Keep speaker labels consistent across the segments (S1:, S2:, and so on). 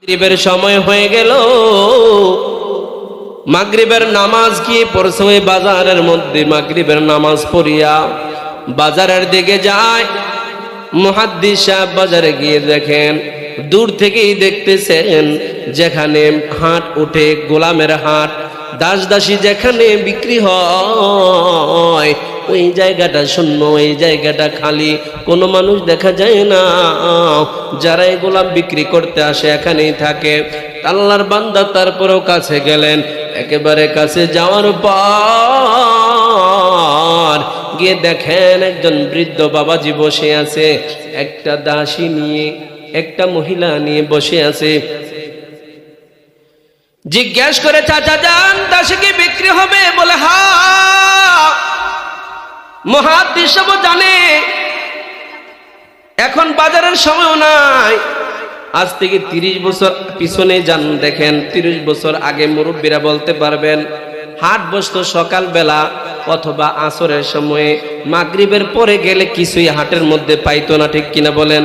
S1: মাগরিবের সময় হয়ে গেল। মাগরিবের নামাজ গিয়ে পড়ছে ওই বাজারের মধ্যে। মাগরিবের নামাজ পড়িয়া বাজারের দিকে যায়। মুহাদ্দিস সাহেব বাজারে গিয়ে দেখেন, দূর থেকেই দেখতেছেন যেখানে হাট উঠে, গোলামের হাট, দাস দাসী যেখানে বিক্রি হয় ওই জায়গাটা শূন্য, ওই জায়গাটা খালি, কোনো মানুষ দেখা যায় না। যারা এই গোলাম বিক্রি করতে আসে এখানেই থাকে। আল্লাহর বান্দা তারপরেও কাছে গেলেন। একেবারে কাছে যাওয়ার পর গিয়ে দেখেন একজন বৃদ্ধ বাবাজি বসে আছে, একটা দাসী নিয়ে, একটা মহিলা নিয়ে বসে আছে। জিজ্ঞেস করে, চাচা যান, দাসী কি বিক্রি হবে? বলে হ্যাঁ। মুহাদ্দিস সাহেব জানে এখন বাজারের সময় নাই। আজ থেকে 30 বছর পিছনে যান, দেখেন 30 বছর আগে মুরব্বীরা বলতে পারবেন হাট বসতো সকাল বেলা অথবা আসরের সময়ে। মাগরিবের পরে গেলে কিছুই হাটের মধ্যে পাইতো না, ঠিক কিনা বলেন?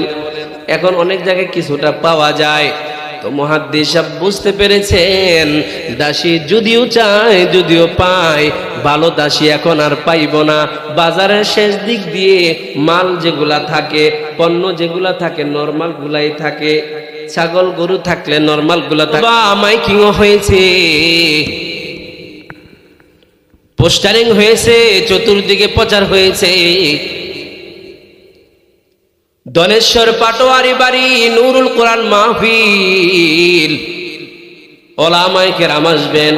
S1: এখন অনেক জায়গায় কিছুটা পাওয়া যায়। তো মুহাদ্দিস সাহেব বুঝতে পেরেছেন দাসী যদিও চায়, যদিও পায়, ভালো দাসী এখন আর পাইব না। বাজারের শেষ দিক দিয়ে মাল যেগুলা থাকে, পণ্য যেগুলা থাকে, নরমাল গুলাই থাকে। ছাগল গরু থাকলে নরমাল গুলা থাকে। মাইকিংও হয়েছে, পোস্টারিং হয়েছে, চতুর্দিকে প্রচার হয়েছে। দনেশ্বর পাটোয়ারি বাড়ি নুরুল কোরআন মাহফিল, ওলামায়ে কেরাম আসবেন।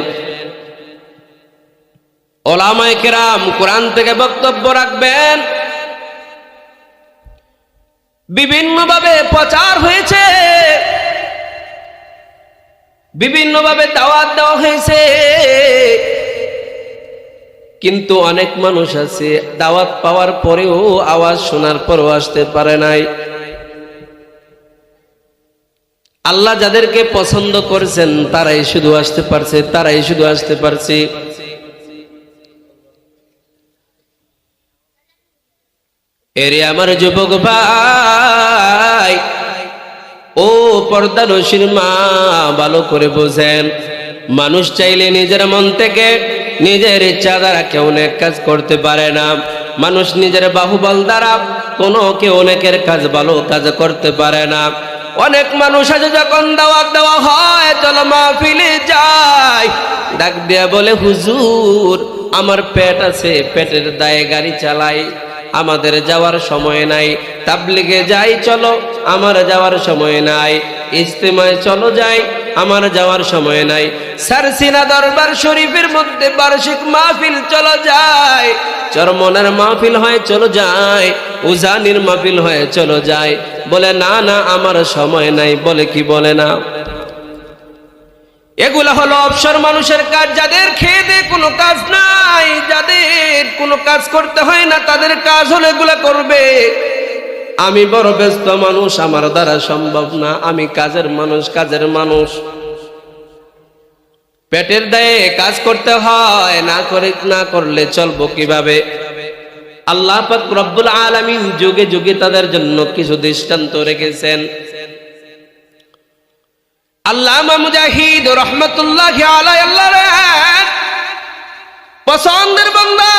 S1: ওলামায়ে কেরাম কোরআন থেকে বক্তব্য রাখবেন। বিভিন্নভাবে প্রচার হয়েছে, বিভিন্নভাবে দাওয়াত দেওয়া হয়েছে, কিন্তু অনেক মানুষ আছে দাওয়াত পাওয়ার পরেও, আওয়াজ শোনার পরেও আসতে পারে নাই। আল্লাহ যাদেরকে পছন্দ করেছেন তারাই শুধু আসতে পারছে, তারাই শুধু আসতে পারছে। এরে আমার যুবক ভাই, ও পর্দানশীল মা, ভালো করে বোঝেন, মানুষ চাইলে নিজের মন থেকে নিজের ইচ্ছা দ্বারা কেউ অনেক কাজ করতে পারে না। মানুষ নিজের বাহুবল দ্বারা কোনো কেউ অনেকের কাজ ভালো কাজ করতে পারে না। অনেক মানুষ আছে যখন দাওয়াত দেওয়া হয় চলো মাহফিলে যাই, ডাক দিয়া বলে হুজুর আমার পেট আছে, পেটের দায়ে গাড়ি চালাই, আমাদের যাওয়ার সময় নাই। তাবলিগে যাই চলো, আমার যাওয়ার সময় নাই। ইজতেমায় চলো যাই, আমার যাওয়ার সময় নাই। সারসিনা দরবার শরীফের মধ্যে বার্ষিক মাহফিল চলো যায়, চরমনের মাহফিল হয় চলো যায়, উজানির মাহফিল হয় চলো যায়। বলে না না আমার সময় নাই। বলে কি বলে না? এগুলা হলো অবসর মানুষের কাজ। যাদের খেয়ে দে কোনো কাজ নাই, যাদের কোনো কাজ করতে হয় না, তাদের কাজ হলো এগুলা করবে। আমি বড় ব্যস্ত মানুষ, আমার দ্বারা সম্ভব না, আমি কাজের মানুষ, কাজের মানুষ। পেটের দায়ে কাজ করতে হয়, না করলে চলবো কিভাবে? আল্লাহ পাক রব্বুল আলামিন যুগে যুগে তাদের জন্য কিছু দৃষ্টান্ত রেখেছেন। আল্লামা মুজাহিদ রহমাতুল্লাহি আলাইহি আল্লাহর পছন্দের বান্দা,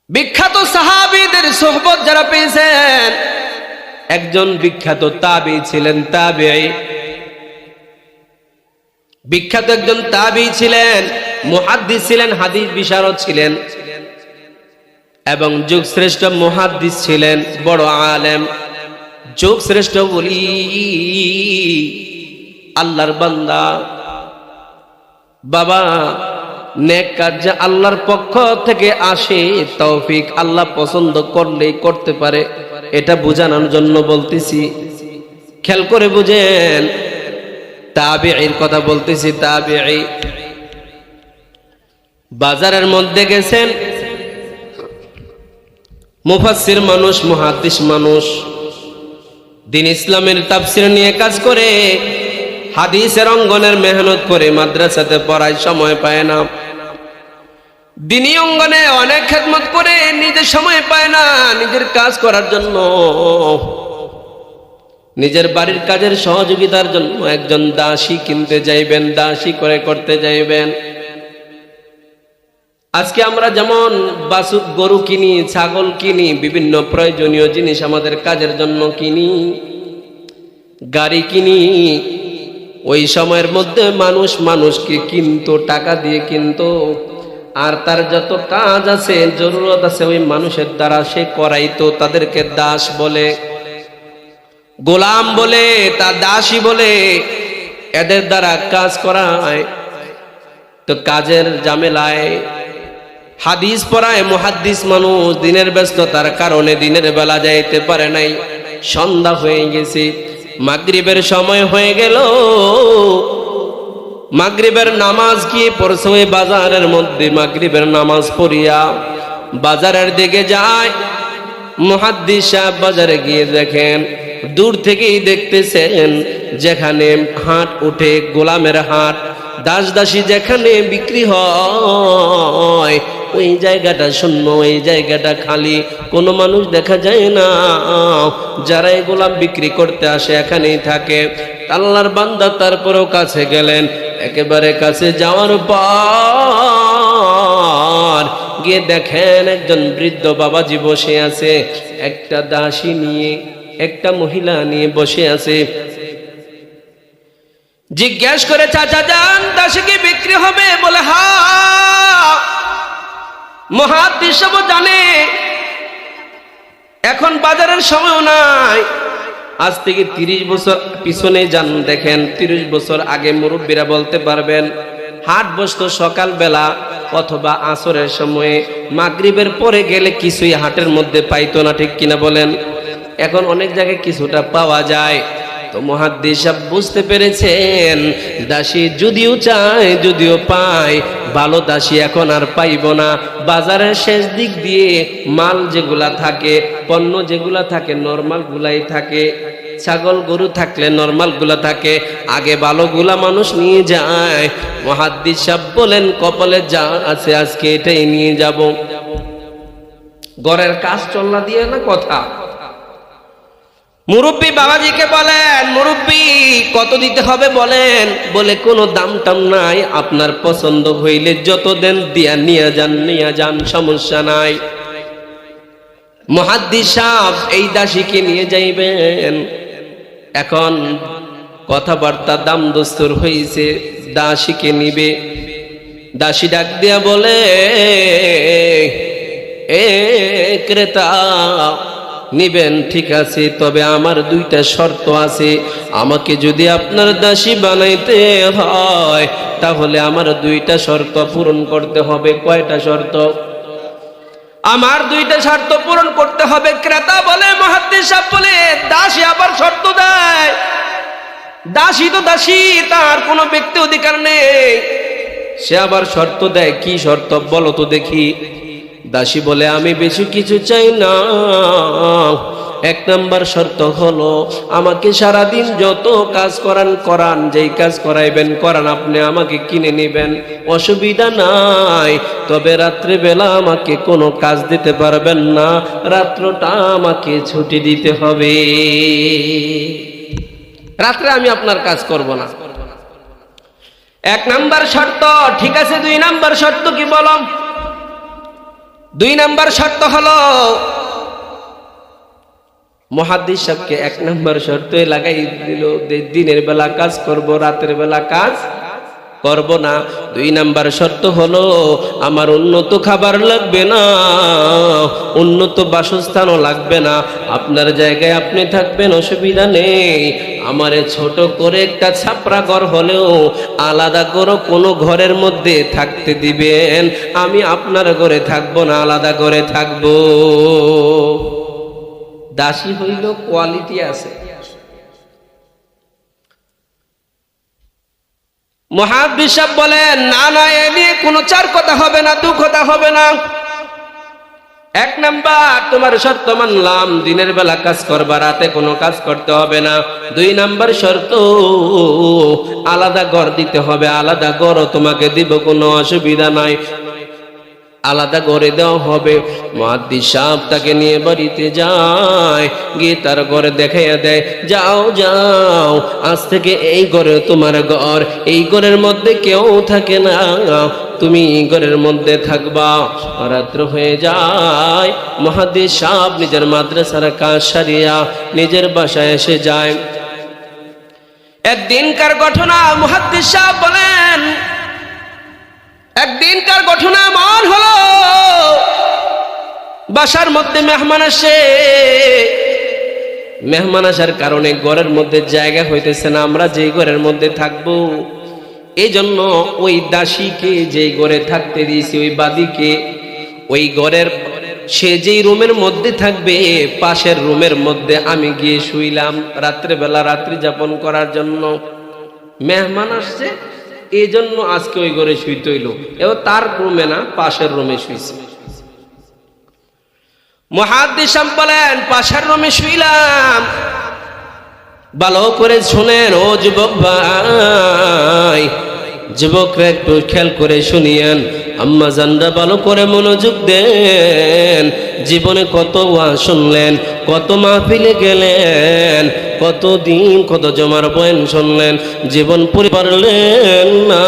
S1: বিখ্যাত সাহাবীদের সোহবত যারা পেয়েছেন, একজন বিখ্যাত তাবী ছিলেন। তাবী, বিখ্যাত একজন তাবী ছিলেন, মুহাদ্দিস ছিলেন, হাদিস বিশারদ ছিলেন এবং যুগ শ্রেষ্ঠ মুহাদ্দিস ছিলেন, বড় আলেম, যুগ শ্রেষ্ঠ বলি আল্লাহর বান্দা। বাবা, নেক কাজ যে আল্লাহর পক্ষ থেকে আসে, তৌফিক আল্লাহ পছন্দ করলেই করতে পারে, এটা বোঝানোর জন্য বলতেছি। খেয়াল করে বুঝেন, তাবিঈর কথা বলতেছি। তাবিঈ বাজারের মধ্যে গেছেন, মুফাসসির মানুষ, মুহাদ্দিস মানুষ, দিন ইসলামের তাফসীর নিয়ে কাজ করে, হাদিসের অঙ্গনের মেহনত করে, মাদ্রাসাতে পড়ায়, সময় পায় না। দিনী অঙ্গনে অনেক খেদমত করে, নিজের সময় পায় না নিজের কাজ করার জন্য। নিজের বাড়ির কাজের সহযোগিতার জন্য একজন দাসী কিনতে যাইবেন, দাসী করে করতে যাইবেন। আজকে আমরা যেমন বাছুর গরু কিনি, ছাগল কিনি, বিভিন্ন প্রয়োজনীয় জিনিস আমাদের কাজের জন্য কিনি, গাড়ি কিনি, ওই সময়ের মধ্যে মানুষ মানুষকে কিনতো, টাকা দিয়ে কিনতো, আর তার যত কাজ আছে, জরুরত আছে, ওই মানুষের দ্বারা সে করাইতো। তাদেরকে দাস বলে, গোলাম বলে, তা দাসী বলে, এদের দ্বারা কাজ করায়। তো কাজের ঝামেলায় হাদিস পড়ায় মুহাদ্দিস মানুষ, দিনের ব্যস্ততার কারণে দিনের বেলা যাইতে পারে নাই। সন্ধ্যা হয়ে গেছে, মাগরিবের সময় হয়ে গেল। মাগরিবের নামাজ গিয়ে পড়ছে ওই বাজারের মধ্যে। মাগরিবের নামাজ পড়িয়া বাজারের দিকে যায়। মুহাদ্দিস সাহেব বাজারে গিয়ে দেখেন, দূর থেকেই দেখতেছেন যেখানে হাট উঠে, গোলামের হাট, দাস দাসী যেখানে বিক্রি হয়, ওই জায়গাটা শূন্য, ওই জায়গাটা খালি, কোনো মানুষ দেখা যায় না। যারা এই গোলাম বিক্রি করতে আসে এখানেই থাকে। আল্লাহর বান্দা তারপরেও কাছে গেলেন। একেবারে কাছে যাওয়ার পর গিয়ে দেখেন একজন বৃদ্ধ বাবাজি বসে আছে, একটা দাসী নিয়ে, একটা মহিলা নিয়ে বসে আছে। জিজ্ঞেস করে, চাচা যান, দাসী কি বিক্রি হবে? বলে হ্যাঁ। মুহাদ্দিস সাহেব জানে এখন বাজারের সময় নাই। আজ থেকে 30 বছর পিছনে যান, দেখেন 30 বছর আগে মুরব্বীরা বলতে পারবেন হাট বসতো সকাল বেলা অথবা আসরের সময়ে। মাগরিবের পরে গেলে কিছুই হাটের মধ্যে পাইতো না, ঠিক কিনা বলেন? এখন অনেক জায়গায় কিছুটা পাওয়া যায়। তো মুহাদ্দিস সাহেব বুঝতে পেরেছেন, দাসী যদিও চায়, যদিও পায়, ভালো দাসী এখন আর পাইব না। বাজারের শেষ দিক দিয়ে মাল যেগুলা থাকে, পণ্য যেগুলা থাকে, নরমাল গুলাই থাকে। ছাগল গরু থাকলে নরমাল গুলা থাকে, আগে ভালো গুলা মানুষ নিয়ে যায়। মুহাদ্দিস সাহেব বলেন, কপালে যা আছে আজকে এটাই নিয়ে যাব। ঘরের কাজ চলনা দিয়ে না কথা। মুরব্বী বাবাজিকে বলেন, মুরব্বী কত দিতে হবে বলেন? বলে কোনো দাম টাম নাই, আপনার পছন্দ হইলে যত দেন দিয়া নিয়ে যান, সমস্যা নাই। মুহাদ্দিস সাহেব এই দাসীকে নিয়ে যাইবেন। এখন কথাবার্তা দাম দস্তুর হয়েছে, দাসীকে নিবে। দাসী ডাক দিয়া বলে, এ ক্রেতা, নিবেন ঠিক আছে, তবে আমার 2টা শর্ত আছে। আমাকে যদি আপনার দাসী বানাইতে হয় তাহলে আমার 2টা শর্ত পূরণ করতে হবে। কয়টা শর্ত? আমার 2টা শর্ত পূরণ করতে হবে। ক্রেতা বলে, মুহাদ্দিস সাহেব বলে, দাসী আবার শর্ত দেয়? দাসী তো দাসী, তার কোনো ব্যক্তি অধিকার নেই, সে আবার শর্ত দেয়। কি শর্ত বলো তো দেখি? দাসী বলে, আমি বেশি কিছু চাই না। 1 নাম্বার শর্ত হলো, আমাকে সারাদিন যত কাজ করান, যেই কাজ করাইবেন করান, আপনি আমাকে কিনে নেবেন, অসুবিধা নাই। তবে রাত্রে বেলা আমাকে কোনো কাজ দিতে পারবেন না, রাত্রটা আমাকে ছুটি দিতে হবে। রাত্রে আমি আপনার কাজ করব না। 1 নাম্বার শর্ত। ঠিক আছে, 2 নাম্বার শর্ত কি বলো? 2 নাম্বার শর্ত হলো, মুহাদ্দিস সাহেবকে 1 নাম্বার শর্তে লাগাই দিল, দিনের বেলা কাজ করব, রাতের বেলা কাজ করব না। 2 নাম্বার শর্ত হলো, আমার উন্নত খাবার লাগবে না, উন্নত বাসস্থানও লাগবে না, আপনার জায়গায় আপনি থাকবেন, অসুবিধা নেই। আমারে ছোট করে একটা ছাপরা ঘর হলেও আলাদা করে কোনো ঘরের মধ্যে থাকতে দিবেন, আমি আপনার ঘরে থাকবো না, আলাদা ঘরে থাকবো। দাসী হইল কোয়ালিটি আছে। মুহাদ্দিস সাহেব বলেন, না না, এ নিয়ে কোনো 4 কথা হবে না, 2 কথা হবে না। 1 নাম্বার, তোমার শর্ত মানলাম, দিনের বেলা কাজ করবা, রাতে কোনো কাজ করতে হবে না। 2 নাম্বার শর্ত, আলাদা ঘর দিতে হবে, আলাদা ঘরও তোমাকে দিব, কোনো অসুবিধা নাই। আলাদা করে দেওয়া হবে। মুহাদ্দিস সাহেব তাকে নিয়ে বাড়িতে যায়, গিয়ে তার ঘরে দেখাইয়া দেয়, যাও যাও, আজ থেকে এই ঘরে তোমার ঘর, এই ঘরের মধ্যে কেউ থাকে না, তুমি এই ঘরের মধ্যে থাকবা। রাত্র হয়ে যায়, মুহাদ্দিস সাহেব নিজের মাদ্রাসার কাজ সারিয়া নিজের বাসায় এসে যায়। একদিনকার ঘটনা মুহাদ্দিস সাহেব বলেন, একদিনকার ঘটনা এমন হলো, বাসার মধ্যে মেহমান আসে। মেহমান আসার কারণে ঘরের মধ্যে জায়গা হইতেছে না, আমরা যেই ঘরের মধ্যে থাকবো, এই জন্য ওই দাসীকে যেই ঘরে থাকতে দিয়েছি, ওই বাদীকে ওই ঘরের সে যেই রুমের মধ্যে থাকবে, পাশের রুমের মধ্যে আমি গিয়ে শুইলাম রাত্রেবেলা রাত্রি যাপন করার জন্য। মেহমান আসছে, এই জন্য আজকে ওই ঘরে শুইতে হইল, এবার তার রুমে না, পাশের রুমে শুইছে। মুহাদ্দিস সাহেব বলেন, পাশের রুমে শুইলাম। ভালো করে শুনেন ও যুবক ভাই, যুবকরা একটু খেয়াল করে শুনিয়েন, আম্মা জানরা ভালো করে মনোযোগ দেন। জীবনে কত ওয়াজ শুনলেন, কত মাহফিলে গেলেন, কত দিন কত জমার বয়ান শুনলেন, জীবন পারলেন না,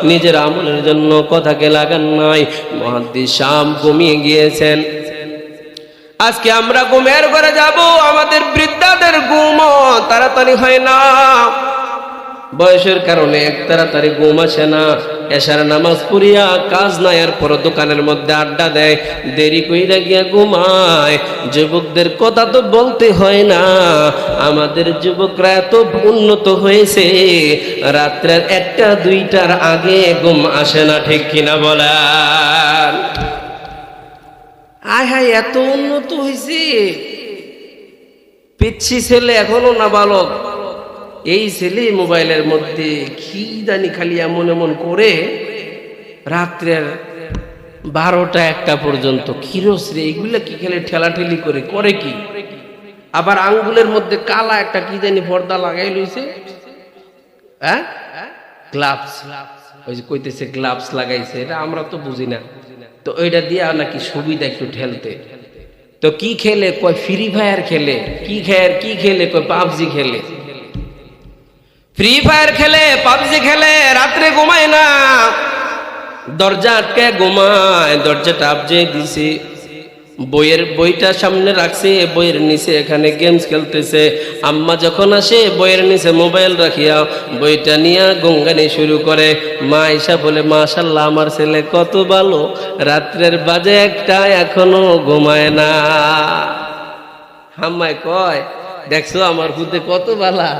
S1: নিজের আমলের জন্য কথাকে লাগান নাই। মুহাদ্দিস সাহেব ঘুমিয়ে গিয়েছেন। আজকে আমরা ঘুমের ঘরে যাব, আমাদের বৃদ্ধাদের ঘুমও তাড়াতাড়ি হয় না, বয়সের কারণে এক তাড়াতাড়ি ঘুম আসে না। এশার নামাজ পড়িয়া কাজ নাই, আর পর দোকানের মধ্যে আড্ডা দেয়, দেরি কইরা গিয়া ঘুমায়। যুবকদের কথা তো বলতে হয় না, আমাদের যুবকরা এত উন্নত হয়েছে, রাত্রের 1টা 2টার আগে ঘুম আসে না, ঠিক কিনা বলেন? আয় হায়, এত উন্নত হয়েছে। পিচ্ছি ছেলে এখনো না বালক, এই ছেলে মোবাইলের মধ্যে কি জানি খালি এমন এমন করে, রাত্রের 12টা 1টা পর্যন্ত। খিরোসরে এগুলা কি খেলে ঠেলাঠেলি করে কি? আবার আঙ্গুলের মধ্যে কালা একটা কি জানি পর্দা লাগাই লইছে, হ্যাঁ, গ্লাভস, ওই যে কইতেছে গ্লাভস লাগাইছে, এটা আমরা তো বুঝি না। তো ওইটা দিয়া নাকি সুবিধা একটু ঠেলতে। তো কি খেলে? কয় ফ্রি ফায়ার খেলে। কি খেলে? কয় পাবজি খেলে। ফ্রি ফায়ার খেলে, পাবজি খেলে, রাত্রে ঘুমায় না, দরজা আটকে ঘুমায়। দরজাটা আবজে দিছে, বইটা সামনে রাখছে, বইয়ের নিচে এখানে গেমস খেলতেছে। আম্মা যখন আসে, বইয়ের নিচে মোবাইল রাখিয়া বইটা নিয়ে গঙ্গানি শুরু করে। মা এসা বলে, মাশাআল্লাহ, আমার ছেলে কত ভালো, রাত্রের বাজে 1টা এখনো ঘুমায় না। আম্মায় কয়, দেখছো আমার হুদে কত বালা।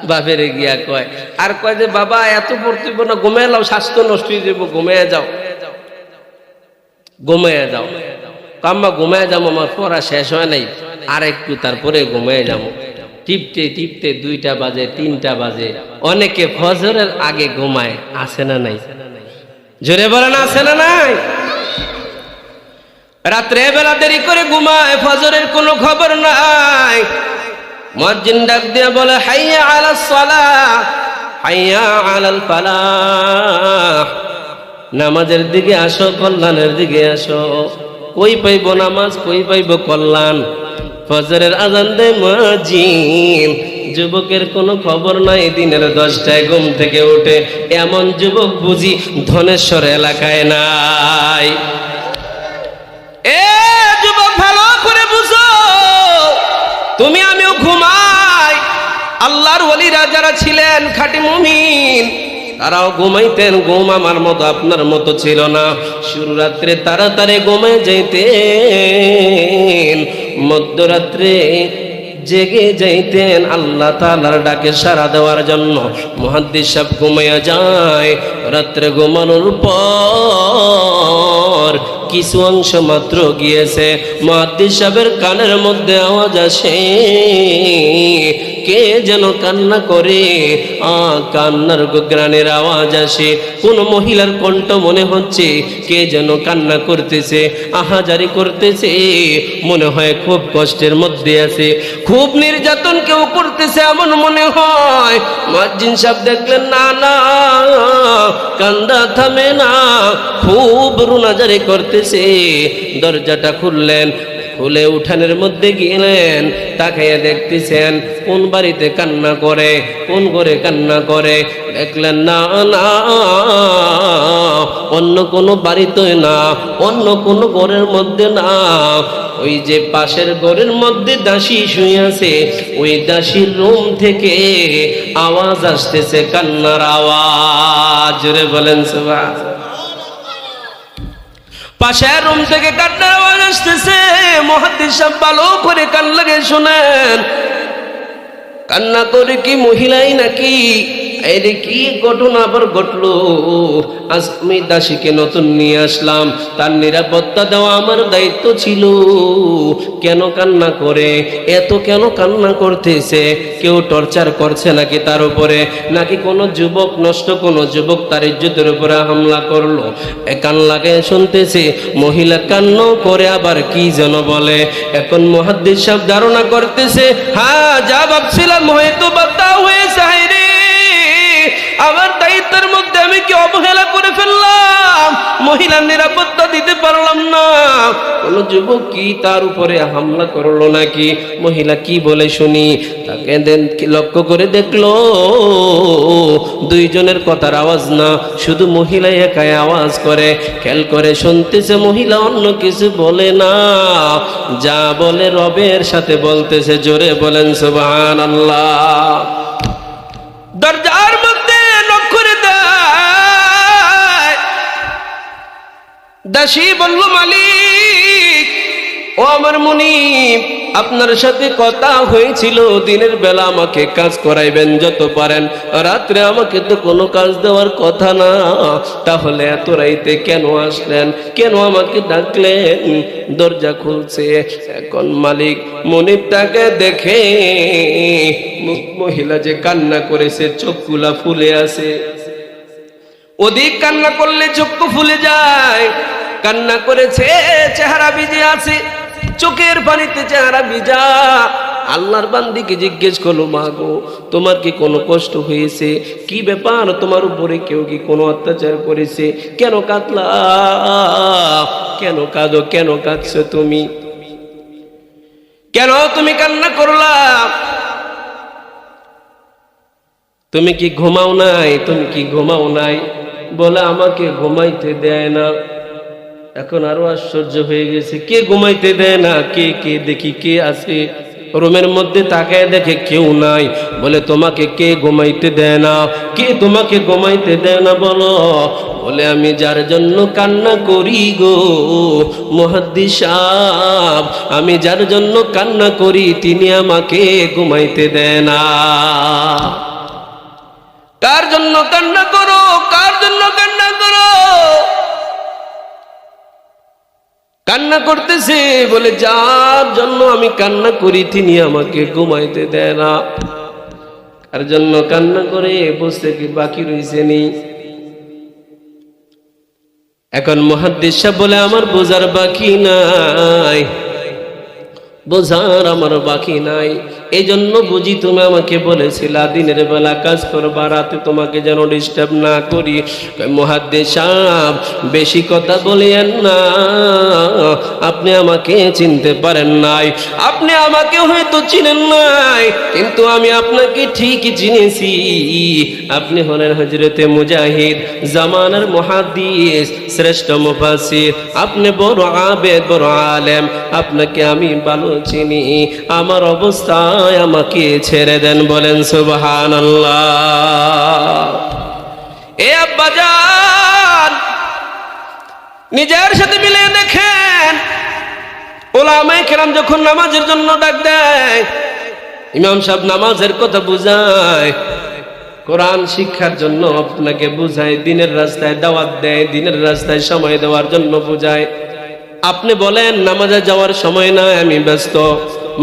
S1: বাপের গিয়া কয়, আর কয় যে বাবা এত পড়তে না, ঘুমিয়ে যাও, স্বাস্থ্য নষ্ট হয়ে যাবো, ঘুমিয়ে যাও। আম্মা ঘুমিয়ে যাবো, আমার পড়া শেষ হয় নাই, আর একটু তারপরে ঘুমিয়ে যাবো। টিপতে 2টা বাজে, 3টা বাজে। অনেকে ফজরের আগে ঘুমায়, আছে না নাই? জোরে বলেন, আছে না নাই? রাত্রে বেলা দেরি করে ঘুমায়, ফজরের কোনো খবর নাই। মুয়াজ্জিন ডাক দিয়ে বলে, হাইয়া আলাস সালাহ, হাইয়া আলাল ফালাহ, নামাজের দিকে আসো, কল্যাণের দিকে আসো। কই পাইব নামাজ, কই পাইব কল্যাণ? ফজরের আজান দেয় মুয়াজ্জিন, যুবকের কোনো খবর নাই। দিনের 10টায় ঘুম থেকে উঠে, এমন যুবক বুঝি ধনেশ্বর এলাকায় নাই। এ যুবক, ভালো করে বুঝো, তুমি আমিও ঘুমাই। আল্লাহর ওলিরা যারা ছিলেন খাঁটি মুমিন, তারাও ঘুমাইতেন। ঘুম আমার মতো আপনার মতো ছিল না। শুরু রাত্রে তাড়াতাড়ি ঘুমে যাইতেন, মধ্যরাত্রে জেগে যাইতেন আল্লাহ তাআলার ডাকে সাড়া দেওয়ার জন্য। মুহাদ্দিস সাহেব ঘুমাইয়া যায়। রাত্রে ঘুমানোর পর কিছু অংশ মাত্র গিয়েছে, মুহাদ্দিস সাহেবের কানের মধ্যে আওয়াজ আসে, কে যেন কান্না করে, কান্নার গ্রানের আওয়াজ আসে, কোন মহিলার কণ্ঠ মনে হচ্ছে, কে যেন কান্না করতেছে, আহাজারি করতেছে, মনে হয় খুব কষ্টের মধ্যে আছে, খুব নির্যাতন কেউ করতেছে এমন মনে হয়। মুয়াজ্জিন সাহেব দেখলেন না না, কান্দা থামে না, খুব রুনাজারি করতেছে। দরজাটা খুললেন, খুলে উঠানের মধ্যে গেলেন, তাকাইয়া দেখতেছেন কোন বাড়িতে কান্না করে, কোন ঘরে কান্না করে। দেখলেন না না, অন্য কোনো বাড়িতে না, অন্য কোনো ঘরের মধ্যে না, ওই যে পাশের ঘরের মধ্যে দাসী শুয়ে আছে, ওই দাসীর রুম থেকে আওয়াজ আসতেছে, কান্নার আওয়াজ। জোরে বলেন সুবহানাল্লাহ। পাশের রুম থেকে কান্নার আওয়াজ আসতেছে। মুহাদ্দিস সাহেব ভালো করে কান লাগিয়ে শুনেন, কান্না করে কি মহিলাই নাকি? এই রে কি ঘটনা আবার ঘটলো? আজ আমি দাসীকে নতুন নিয়ে আসলাম, তার নিরাপত্তা দেওয়া আমার দায়িত্ব ছিল। কেন কান্না করে, এত কেন কান্না করতেছে? কেউ টর্চার করছে নাকি তার উপরে, নাকি কোনো যুবক, নষ্ট কোনো যুবক তার ইজ্জতের উপরে হামলা করলো? কান লাগে শুনতেছে, মহিলা কান্ন করে আবার কি যেন বলে। এখন মুহাদ্দিস সাহেব ধারণা করতেছে, হ্যাঁ যা ভাবছিলাম হয়তো বাতা হয়েছে। হায়রে, আমার দায়িত্বের মধ্যে আমি কি অবহেলা করে ফেললাম, মহিলার নিরাপত্তা দিতে পারলাম না। কোন যুবক কি তার উপরে হামলা করলো নাকি? মহিলা কি বলে শুনি। তাকে লক্ষ্য করে দেখলো, দুইজনের কথার আওয়াজ না, শুধু মহিলা একাই আওয়াজ করে। খেয়াল করে শুনতেছে, মহিলা অন্য কিছু বলে না, যা বলে রবের সাথে বলতেছে। জোরে বলেন সুবহানাল্লাহ। দরজার মধ্যে নক করে দেয়। দাসী বলল, মালিক, ও আমার মুনিব, আপনার সাথে কথা হয়েছিল, দিনের বেলা আমাকে কাজ করাইবেন যত পারেন, রাত্রে আমাকে তো কোনো কাজ দেওয়ার কথা না, তাহলে এত রাইতে কেন আসলেন, কেন আমাকে ডাকলেন? দরজা খুলছে। এখন মালিক মুনিবটাকে দেখে মহিলা যে কান্না করেছে, চোখগুলা ফুলে আছে। অধিক কান্না করলে চক্ষু ফুলে যায়। কান্না করেছে, চেহারা ভিজে আছে, চোখের পানিতে চেহারা ভিজা। আল্লাহর বান্দিকে জিজ্ঞেস করলো, মা গো, তোমার কি কোনো কষ্ট হয়েছে? কি ব্যাপার, তোমার উপরে কেউ কি কোনো অত্যাচার করেছে? কেন কাঁদলা, কেন কাঁদো, কেন কাঁদছো তুমি, কেন তুমি কান্না করলা? তুমি কি ঘুমাও নাই, তুমি কি ঘুমাও নাই? বলে আমাকে ঘুমাইতে দেয় না। এখন আরো আশ্চর্য হয়ে গেছে, কে ঘুমাইতে দেয় না? কে কে দেখি, কে আছে? রুমের মধ্যে তাকায় দেখে কেউ নাই। বলে তোমাকে কে ঘুমাইতে দেয় না? কে তোমাকে ঘুমাইতে দেয় না বলো? বলে আমি যার জন্য কান্না করি গো মুহাদ্দিস সাহেব, আমি যার জন্য কান্না করি তিনি আমাকে ঘুমাইতে দেয় না। কার জন্য কান্না করো, কার জন্য কান্না করো? কান্না করতেছে, বলে যার জন্য আমি কান্না করি তিনি আমাকে ঘুমাইতে দেয় না। কার জন্য কান্না করে বুঝতে কি বাকি রয়েছে নি? এখন মুহাদ্দিস সাহেব বলে, আমার বোঝার বাকি নাই, বোঝার আমার বাকি নাই। এই জন্য বুঝি তুমি আমাকে বলেছিলা দিনের বেলা কাজ করবা, রাতে তোমাকে যেন ডিস্টার্ব না করি। মুহাদ্দিস সাহেব বেশি কথা বলেন না, আপনি আমাকে চিনতে পারেন নাই, আপনি আমাকে হয়তো চিনেন নাই, কিন্তু আমি আপনাকে ঠিকই চিনেছি। আপনি হলেন হযরতে মুজাহিদ, জামানার মুহাদ্দিস, শ্রেষ্ঠ মুফাসসির। আপনি বড় আবেদ, বড় আলেম, আপনাকে আমি ভালো চিনি। আমার অবস্থা আমাকে ছেড়ে দেন, বলেন সুবহানাল্লাহ। এ আব্বাজান, নিজের সাথে মিলে দেখেন, উলামায়ে কেরাম যখন নামাজের জন্য ডাক দেয়, ইমাম সাহেব নামাজের কথা বুঝায়, কোরআন শিক্ষার জন্য আপনাকে বুঝায়, দিনের রাস্তায় দাওয়াত দেয়, দিনের রাস্তায় সময় দেওয়ার জন্য বুঝায়। আপনি বলেন নামাজে যাওয়ার সময় নাই, আমি ব্যস্ত,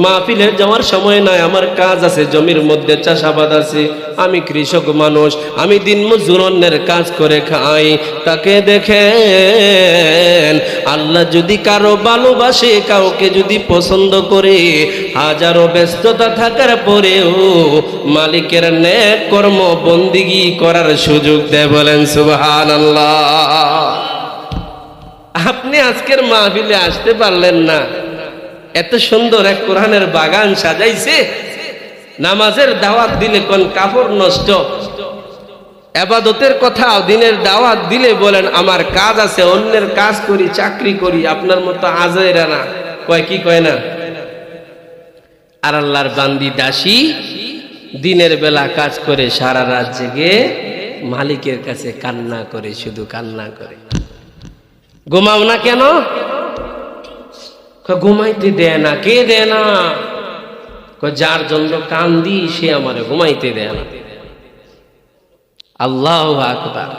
S1: মাহফিলে যাওয়ার সময় নাই, আমার কাজ আছে, জমির মধ্যে চাষাবাদ আছে, আমি কৃষক মানুষ, আমি দিনমজুর অন্যের কাজ করে খাই। তাকে দেখেন, আল্লাহ যদি কারো ভালোবাসে, কাউকে যদি পছন্দ করে, হাজারো ব্যস্ততা থাকার পরেও মালিকের নেক কর্ম বন্দিগি করার সুযোগ দেয়। বলেন সুবহানাল্লাহ। আপনি আজকের মাহফিলে আসতে পারলেন না, এত সুন্দর এক কোরআনের বাগান সাজাইছে, নামাজের দাওয়াত দিলে কোন কাপড় নষ্ট, ইবাদতের কথা দিনের দাওয়াত দিলে বলেন আমার কাজ আছে, অন্যের কাজ করি, চাকরি করি, আপনার মতো আজাইরা না, কয় কি কয় না। আর আল্লাহর বান্দি দাসী দিনের বেলা কাজ করে, সারা রাত জেগে মালিকের কাছে কান্না করে, শুধু কান্না করে। ঘুমাও না কেন? ঘুমাইতে দেয় না। কে দেয় না? যার জন্য কান্দি সে আমারে ঘুমাইতে দেয় না। আল্লাহু আকবার।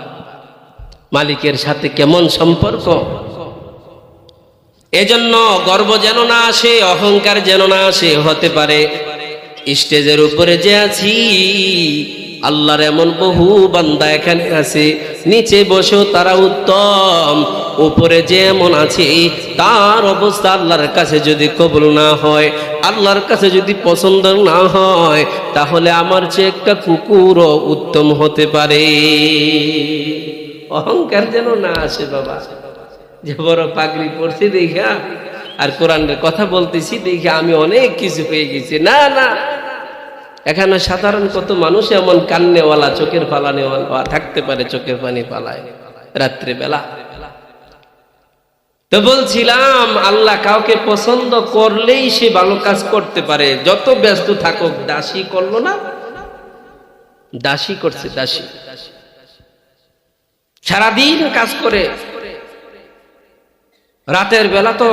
S1: মালিকের সাথে কেমন সম্পর্ক! এজন্য গর্ব যেন না আসে, অহংকার যেন না আসে। হতে পারে স্টেজের উপরে যে আছি, আল্লাহর এমন বহু বান্দা এখানে আছে, নিচে বসেও তারা উত্তম, উপরে যে এমন আছে তার অবস্থা আল্লাহর কাছে যদি কবুল না হয়, আল্লাহর কাছে যদি পছন্দ না হয়, তাহলে আমার চেয়ে একটা কুকুরও উত্তম হতে পারে। অহংকার যেন না আসে বাবা, যে বড় পাগড়ি পড়ছি দেখা আর কোরআনের কথা বলতেছি দেখে আমি অনেক কিছু পেয়ে গেছি। না না, এখানে সাধারণ কত মানুষ এমন কান্নেওয়ালা, চোখের পালানেওয়ালা থাকতে পারে, চোখের পানি পালায় রাত্রে বেলা। তো বলছিলাম, আল্লাহ কাউকে পছন্দ করলেই সে ভালো কাজ করতে পারে, যত ব্যস্ত থাকুক। দাসী করলো না? দাসী করছে, দাসী সারাদিন কাজ করে, রাতের বেলা তো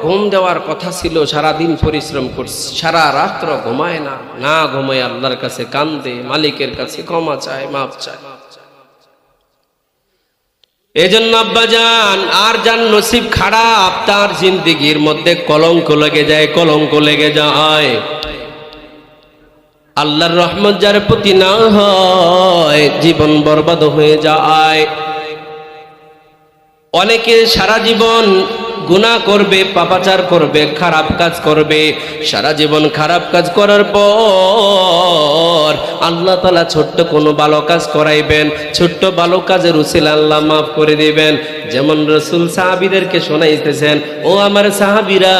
S1: ঘুম দেওয়ার কথা ছিল, সারাদিন পরিশ্রম করছে, সারা রাত্র ঘুমায় না, না ঘুমায় আল্লাহর কাছে কান্দে, মালিকের কাছে ক্ষমা চায়, মাফ চায়। এজন্য আব্বাজান, আর যার নসিব খারাপ তার জিন্দেগির মধ্যে কলঙ্ক লেগে যায়, কলঙ্ক লেগে যায়। আল্লাহর রহমত যার প্রতি না হয়, জীবন বরবাদ হয়ে যায়। অনেকে সারা জীবন গুনাহ করবে, পাপাচার করবে, খারাপ কাজ করবে, সারা জীবন খারাপ কাজ করার পর আল্লাহ তাআলা ছোট্ট কোনো ভালো কাজ করাইবেন, ছোট্ট ভালো কাজের উসিলা আল্লাহ মাফ করে দিবেন। যেমন রাসূল সাহাবীদেরকে শোনাইতেছেন, ও আমার সাহাবীরা,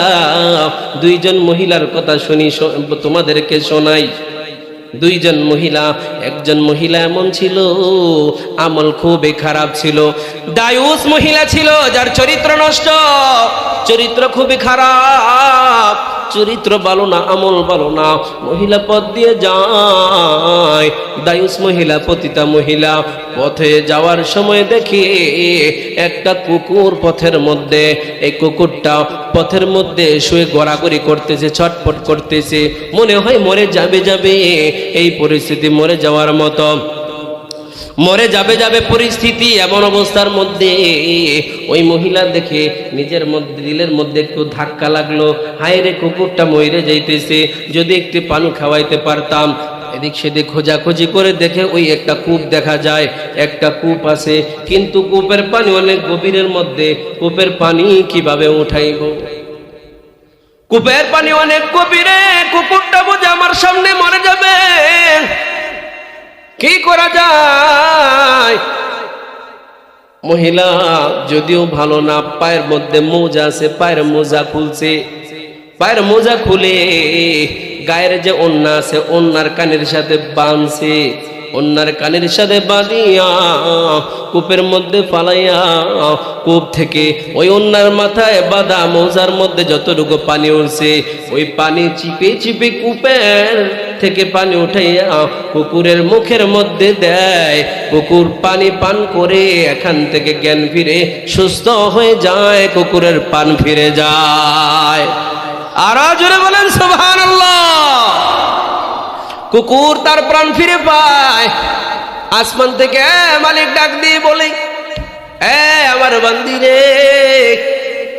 S1: দুইজন মহিলার কথা শুনি, তোমাদেরকে শোনাই। দুইজন মহিলা, একজন মহিলা এমন ছিল আমল খুবই খারাপ ছিল, দায়ুস মহিলা ছিল যার চরিত্র নষ্ট, চরিত্র খুবই খারাপ, চরিত্র ভালো না, আমল ভালো না। মহিলা পথ দিয়ে যায়, দায়ুস মহিলা, পতিতা মহিলা, পথে যাওয়ার সময় দেখে একটা কুকুর পথের মধ্যে, এই কুকুরটা পথের মধ্যে শুয়ে গড়াগড়ি করতেছে, ছটফট করতেছে, মনে হয় মরে যাবে যাবে, এই পরিস্থিতি মরে যাওয়ার মতো, মরে যাবে যাবে পরিস্থিতি। এমন অবস্থার মধ্যে ওই মহিলা দেখে নিজের মধ্যে, দিলের মধ্যে একটু ধাক্কা লাগলো, হায় রে কুকুরটা মরে যাইতেছে, যদি একটু পানি খাওয়াইতে পারতাম। এদিক সেদিক খোঁজাখুঁজি করে দেখে ওই একটা কূপ দেখা যায়, একটা কূপ আছে, কিন্তু কূপের পানি অনেক গভীরের মধ্যে, কূপের পানি কিভাবে উঠাইব? কূপের পানি অনেক গভীরে, কুকুরটা বোঝে আমার সামনে মরে যাবে, কি করা যায়? মহিলা যদিও ভালো না, পায়ের মধ্যে মোজা আছে, পায়ের মোজা খুলছে, পায়ের মোজা খুলে গায়ের যে ওন্না আছে, ওন্নার কানের সাথে বাঁধছে, ওন্নার কানের সাথে বাঁধিয়া কূপের মধ্যে ফালাইয়া, কূপ থেকে ওই ওন্নার মাথায় বাঁধা মোজার মধ্যে যতটুকু পানি উঠছে, ওই পানি চিপে চিপে কূপের থেকে পানি উঠাইয়া কুকুরের মুখের মধ্যে দেয়। কুকুর পানি পান করে এখান থেকে জ্ঞান ফিরে সুস্থ হয়ে যায়, কুকুরের পান ফিরে যায়। আর জোরে বলেন সুবহানাল্লাহ। কুকুর তার প্রাণ ফিরে পায়। আসমান থেকে মালিক ডাক দিয়ে বলে, আমার বান্দি রে,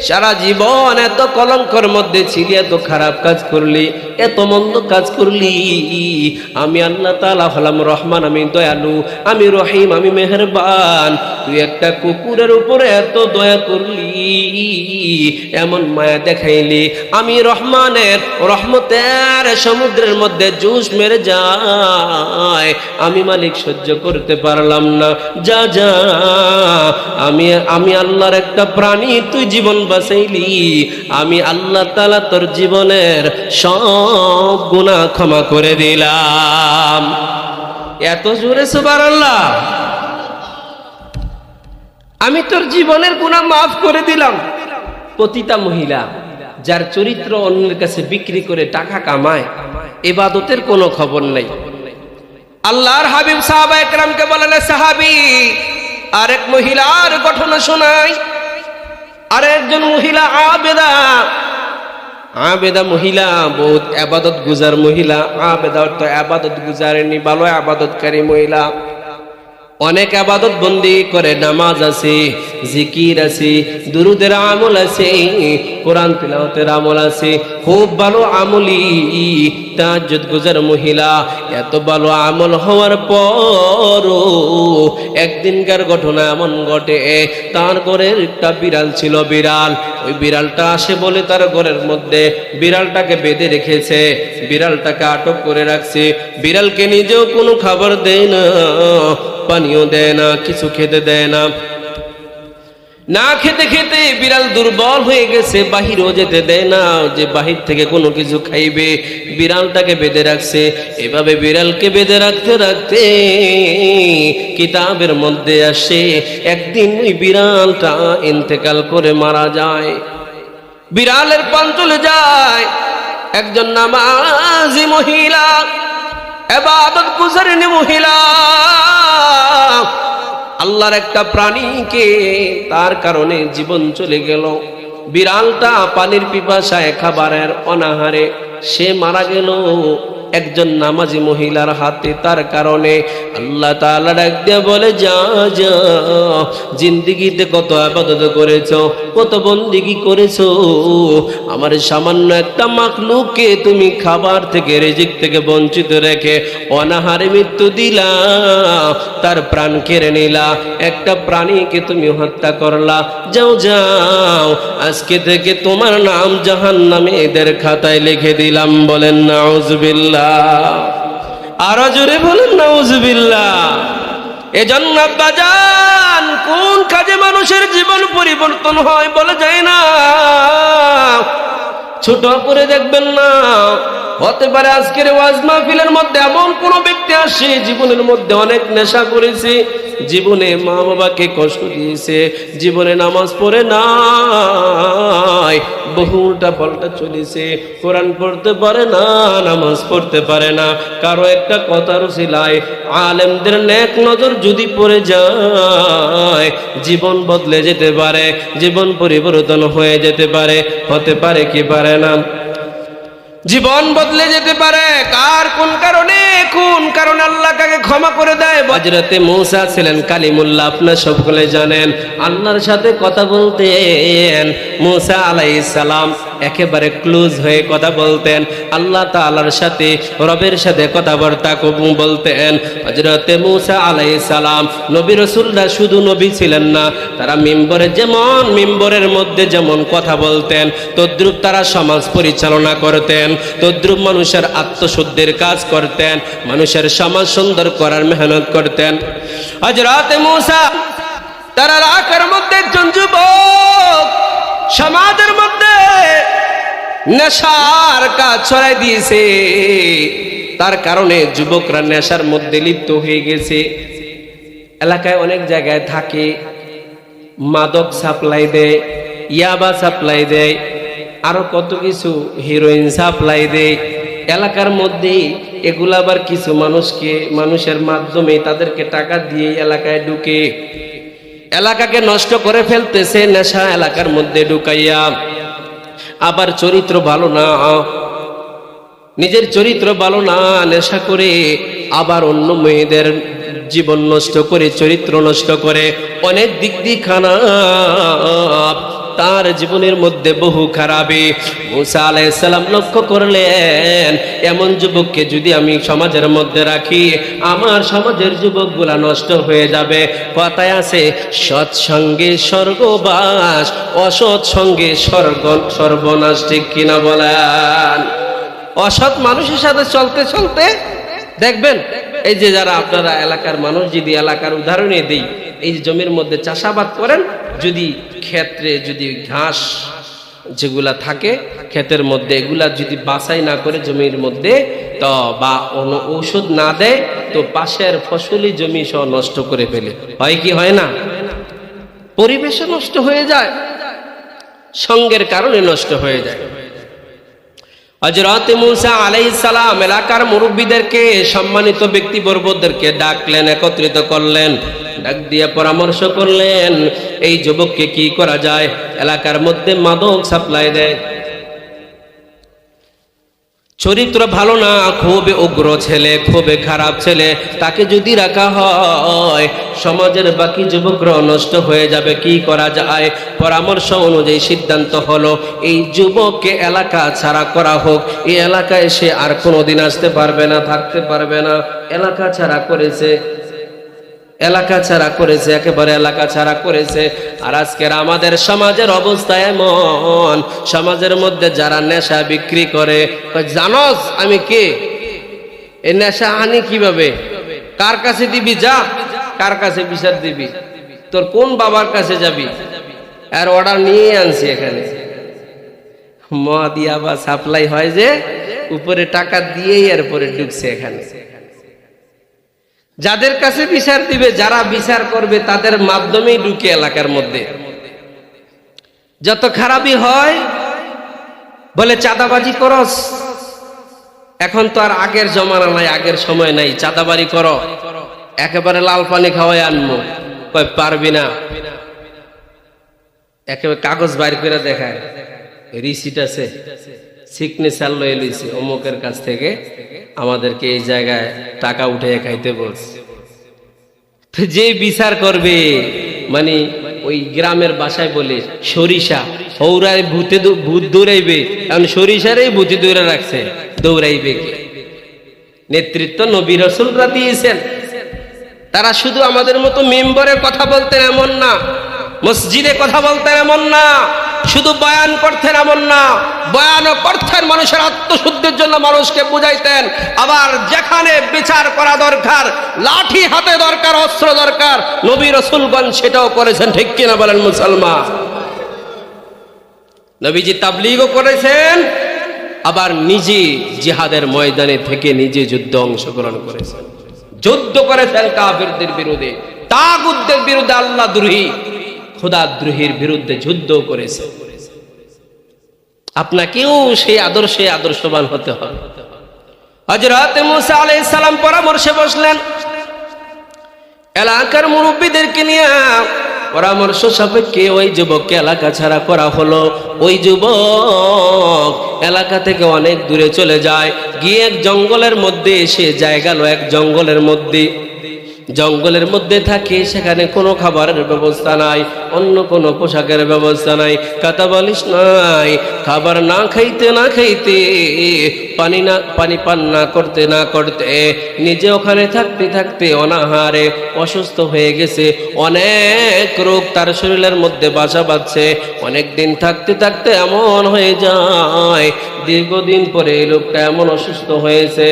S1: সারা জীবন এত কলঙ্কের মধ্যে ছিলি, এত খারাপ কাজ করলি, এত মন্দ কাজ করলি। আমি আল্লাহ তাআলা হলাম রহমান, আমি দয়ালু, আমি রহিম, আমি মেহেরবান। তুই একটা কুকুরের উপরে এত দয়া করলি, এমন মায়া দেখাইলি, আমি রহমানের রহমতের সমুদ্রের মধ্যে জুস মেরে যায়, আমি মালিক সহ্য করতে পারলাম না। যা যা, আমি আল্লাহর একটা প্রাণী, তুই জীবন বাঁচাইলি, আমি আল্লাহ তাআলা তোর জীবনের সব গুনাহ ক্ষমা করে দিলাম। এত জোরে সুবহানাল্লাহ। আমি তোর জীবনের গুনাহ মাফ করে দিলাম। পতিতা মহিলা যার চরিত্র অন্যের কাছে বিক্রি করে টাকা কামায়, ইবাদতের কোনো খবর নেই। আল্লাহর হাবিব সাহাবা একরামকে বলেন, সাহাবী আরেক মহিলার ঘটনা শোনাই। আরেকজন মহিলা আবেদা মহিলা, বহুত ইবাদত গুজার মহিলা। আবেদা অর্থ ইবাদত গুজারেনি, ভালো ইবাদতকারী মহিলা। অনেক ইবাদত বন্দি করে, নামাজ আছে, জিকির আছে, দুরুদের আমল আছে, কোরআন তিলাওয়াতের আমল আছে, খুব ভালো আমলি তাহাজ্জুদ গুজার মহিলা। এত ভালো আমল হওয়ার পরও একদিনকার ঘটনা এমন ঘটে, তার ঘরের একটা বিড়াল ছিল। বিড়াল, ওই বিড়ালটা আসে বলে তার ঘরের মধ্যে বিড়ালটাকে বেঁধে রেখেছে, বিড়ালটাকে আটক করে রাখছে। বিড়ালকে নিজেও কোনো খাবার দেয় না, পানিও দেয় না, কিছু খেতে দেয় না। না খেতে খেতে বিড়াল দুর্বল হয়ে গেছে, বাহিরও যেতে দেয় না যে বাহির থেকে কোনো কিছু খাইবে। বিড়ালটাকে বেঁধে রাখছে। এভাবে বিড়ালকে বেঁধে রাখতে রাখতে কিতাবের মধ্যে আসে একদিন ওই বিড়ালটা ইন্তেকাল করে মারা যায়। বিড়ালের প্রাণ চলে যায়। একজন নামাজি মহিলা, ইবাদত গুজারিনী মহিলা, আল্লাহর একটা প্রাণীকে তার কারণে জীবন চলে গেল। বিড়ালটা পানির পিপাসায়, খাবারের অনাহারে সে মারা গেল একজন নামাজি মহিলার হাতে। তার কারণে আল্লাহ তাআলা ডাক দিয়ে বলে, যা যা, জিন্দেগিতে কত ইবাদত করেছো, কত বন্দেগি করেছো, আমার সামান্য একটা মাখলুককে তুমি খাবার থেকে, রিজিক থেকে বঞ্চিত রেখে অনাহারে মৃত্যু দিলা, তার প্রাণ কেড়ে নিলা, একটা প্রাণীকে তুমি হত্যা করলা। যাও যাও, আজকে থেকে তোমার নাম জাহান্নামীদের খাতায় লিখে দিলাম। বলেন নাউজুবিল্লাহ। আরো জোরে বলেন নাউজুবিল্লাহ। এজন্য বাজান, কোন কাজে মানুষের জীবন পরিবর্তন হয় বলা যায় না। ছোট করে দেখবেন না। হতে পারে আজকের ওয়াজ মাহফিলের মধ্যে এমন কোন ব্যক্তি আসে, জীবনের মধ্যে অনেক নেশা করেছে, জীবনে মা বাবাকে কষ্ট দিয়েছে, জীবনে নামাজ পড়ে নাই, বহু উল্টা পাল্টা চলেছে, কোরআন পড়তে পারে না, নামাজ পড়তে পারে না। কারো একটা কথার উসিলায় আলেমদের নেক নজর যদি পড়ে যায়, জীবন বদলে যেতে পারে, জীবন পরিবর্তন হয়ে যেতে পারে। হতে পারে কি পারে না? জীবন বদলে যেতে পারে। কার কোন কারণে আল্লাহ কাকে ক্ষমা করে দেয়। হযরতে মূসা ছিলেন কালিমুল্লাহ, আপনারা সকলে জানেন। আল্লাহর সাথে কথা বলতেন। মূসা আলাইহিস সালাম একেবারে ক্লোজ হয়ে কথা বলতেন। আল্লাহ তাআলার সাথে, রবের সাথে কথাবার্তা বলতেন। হযরতে মূসা আলাইহিস সালাম নবী রাসূলরা শুধু নবী ছিলেন না, তারা মিম্বরের মধ্যে যেমন কথা বলতেন, তদ্রূপ তারা সমাজ পরিচালনা করতেন, তদ্রূপ মানুষের আত্মশুদ্ধির কাজ করতেন, মানুষের সমাজ সুন্দর করার মেহনত করতেন। হযরতে মূসা তারা রাখার মধ্যে একজন যুবক সমাজের মধ্যে নেশার কাজ ছড়াই দিয়েছে। তার কারণে যুবকরা নেশার মধ্যে লিপ্ত হয়ে গেছে। এলাকায় অনেক জায়গায় থাকে, মাদক সাপ্লাই দেয়, ইয়াবা সাপ্লাই দেয়, আরো কত কিছু, হিরোইন সাপ্লাই দেয় এলাকার মধ্যে। এগুলো আবার কিছু মানুষের মাধ্যমে তাদেরকে টাকা দিয়ে এলাকায় ঢুকে এলাকাকে নষ্ট করে ফেলতেছে নেশা এলাকার মধ্যে ঢুকাইয়া। আবার চরিত্র ভালো না, নিজের চরিত্র ভালো না, নেশা করে আবার অন্য মেয়েদের জীবন নষ্ট করে, চরিত্র নষ্ট করে, অনেক দিক দিয়ে খারাপ। তার জীবনের মধ্যে বহু খারাপি। মুসা আলাইহিস সালাম লক্ষ্য করলেন, এমন যুবককে যদি আমি সমাজের মধ্যে রাখি, আমার সমাজের যুবকগুলা নষ্ট হয়ে যাবে। কথায় আছে, সৎসঙ্গে স্বর্গবাস, অসৎ সঙ্গে সর্বনাশ। ঠিক কিনা বলেন? অসৎ মানুষের সাথে চলতে চলতে দেখবেন, এই যে যারা আপনারা এলাকার মানুষ, যদি এলাকার উদাহরণে দিই, এই যে জমির মধ্যে চাষাবাদ করেন, যদি ক্ষেত্রে যদি ঘাস যেগুলা থাকে ক্ষেতের মধ্যে, এগুলা যদি বাছাই না করে জমির মধ্যে তো বা ঔষধ না দেয়, তো পাশের ফসলি জমি সহ নষ্ট করে ফেলে। হয় কি হয় না? পরিবেশও নষ্ট হয়ে যায়, সঙ্গের কারণে নষ্ট হয়ে যায়। হযরত মুসা আলাইহিস সালাম এলাকার মুরব্বীদেরকে, সম্মানিত ব্যক্তিবর্গদেরকে ডাকলেন, একত্রিত করলেন, ডাক দিয়ে পরামর্শ করলেন এই যুবককে কি করা যায়। এলাকার মধ্যে মাদক সাপ্লাই দেয়, চরিত্র ভালো না, খুবই উগ্র ছেলে, খুবই খারাপ ছেলে, তাকে যদি রাখা হয় সমাজের বাকি যুবকরা নষ্ট হয়ে যাবে। কি করা যায়? পরামর্শ অনুযায়ী সিদ্ধান্ত হলো এই যুবককে এলাকা ছাড়া করা হোক। এই এলাকায় সে আর কোনোদিন আসতে পারবে না, থাকতে পারবে না। এলাকা ছাড়া করেছে, এলাকা ছাড়া করেছে, একেবারে এলাকা ছাড়া করেছে। আর আজকের আমাদের সমাজের অবস্থা এমন, সমাজের মধ্যে যারা নেশা বিক্রি করে, জানোস আমি কে? এই নেশা আনি কিভাবে? কার কাছে দিবি? যা, কার কাছে বিচার দিবি? তোর কোন বাবার কাছে যাবি? আর অর্ডার নিয়ে আনছি এখানে। মদ ইয়াবা সাপ্লাই হয় যে, উপরে টাকা দিয়েই এরপরে ঢুকছে এখানে। যাদের কাছে বিচার দিবে, যারা বিচার করবে, তাদের মাধ্যমেই ঢুকে এলাকার মধ্যে। যত খারাপই হয় বলে চাঁদাবাজি করস। এখন তো আর আগের জমানা নাই, আগের সময় নাই। চাঁদাবাজি করো, একেবারে লাল পানি খাওয়াই আনবো। কয় পারবি না, একেবারে কাগজ বাইর করে দেখায়, রিসিট আছে, সিগনেচার লয়ে লইছে অমুকের কাছ থেকে, আমাদেরকে এই জায়গায় টাকা উঠে খাইতে বলছে। যে বিচার করবে, মানে ওই গ্রামের ভাষায় বলে সরিষা, হৌরায় ভূত দৌড়াইবে, এখন সরিষারেই ভূতে দৌড়ে রাখছে, দৌড়াইবে কে? নেতৃত্ব নবী রাসূলরা দিয়েছেন। তারা শুধু আমাদের মতো মেম্বারে কথা বলতেন এমন না, মসজিদে কথা বলতেন এমন না, শুধু বয়ান করতেন এমন না, বয়ানও করতেন মানুষের আত্মশুদ্ধির জন্য, মানুষকে বুঝাইতেন। আবার যেখানে বিচার করা দরকার, লাঠি হাতে দরকার, অস্ত্র দরকার, নবী রাসূলগণ সেটাও করেছেন। ঠিক কিনা বলেন মুসলমান? নবীজি তাবলীগও করেছেন, আবার নিজে জিহাদের ময়দানে থেকে নিজে যুদ্ধে অংশগ্রহণ করেছেন, যুদ্ধ করেছেন কাফিরদের বিরুদ্ধে, তাগুতদের বিরুদ্ধে, আল্লাহদ্রোহী খোদাদ্রোহীর বিরুদ্ধে যুদ্ধ করেছে। আপনাকেও সেই আদর্শে আদর্শবান হতে হবে। হযরত মুসা আলাইহিস সালাম পরামর্শে বসলেন, এলাকার মুরব্বীদেরকে নিয়ে পরামর্শ সাপেক্ষে ওই যুবককে এলাকা ছাড়া করা হলো। ওই যুবক এলাকা থেকে অনেক দূরে চলে যায়, গিয়ে এক জঙ্গলের মধ্যে এসে জায়গা লো, এক জঙ্গলের মধ্যে, জঙ্গলের মধ্যে থাকে, সেখানে কোনো খাবারের ব্যবস্থা নাই, অন্য কোনো পোশাকের ব্যবস্থা নাই, কাঁথা বালিশ নাই। খাবার না খাইতে না খাইতে, পানি পান না করতে না করতে, নিজে ওখানে থাকতে থাকতে অনাহারে অসুস্থ হয়ে গেছে। অনেক রোগ তার শরীরের মধ্যে বাসা বাঁধছে। অনেক দিন থাকতে থাকতে এমন হয়ে যায়, দীর্ঘদিন পরে এই লোকটা এমন অসুস্থ হয়েছে।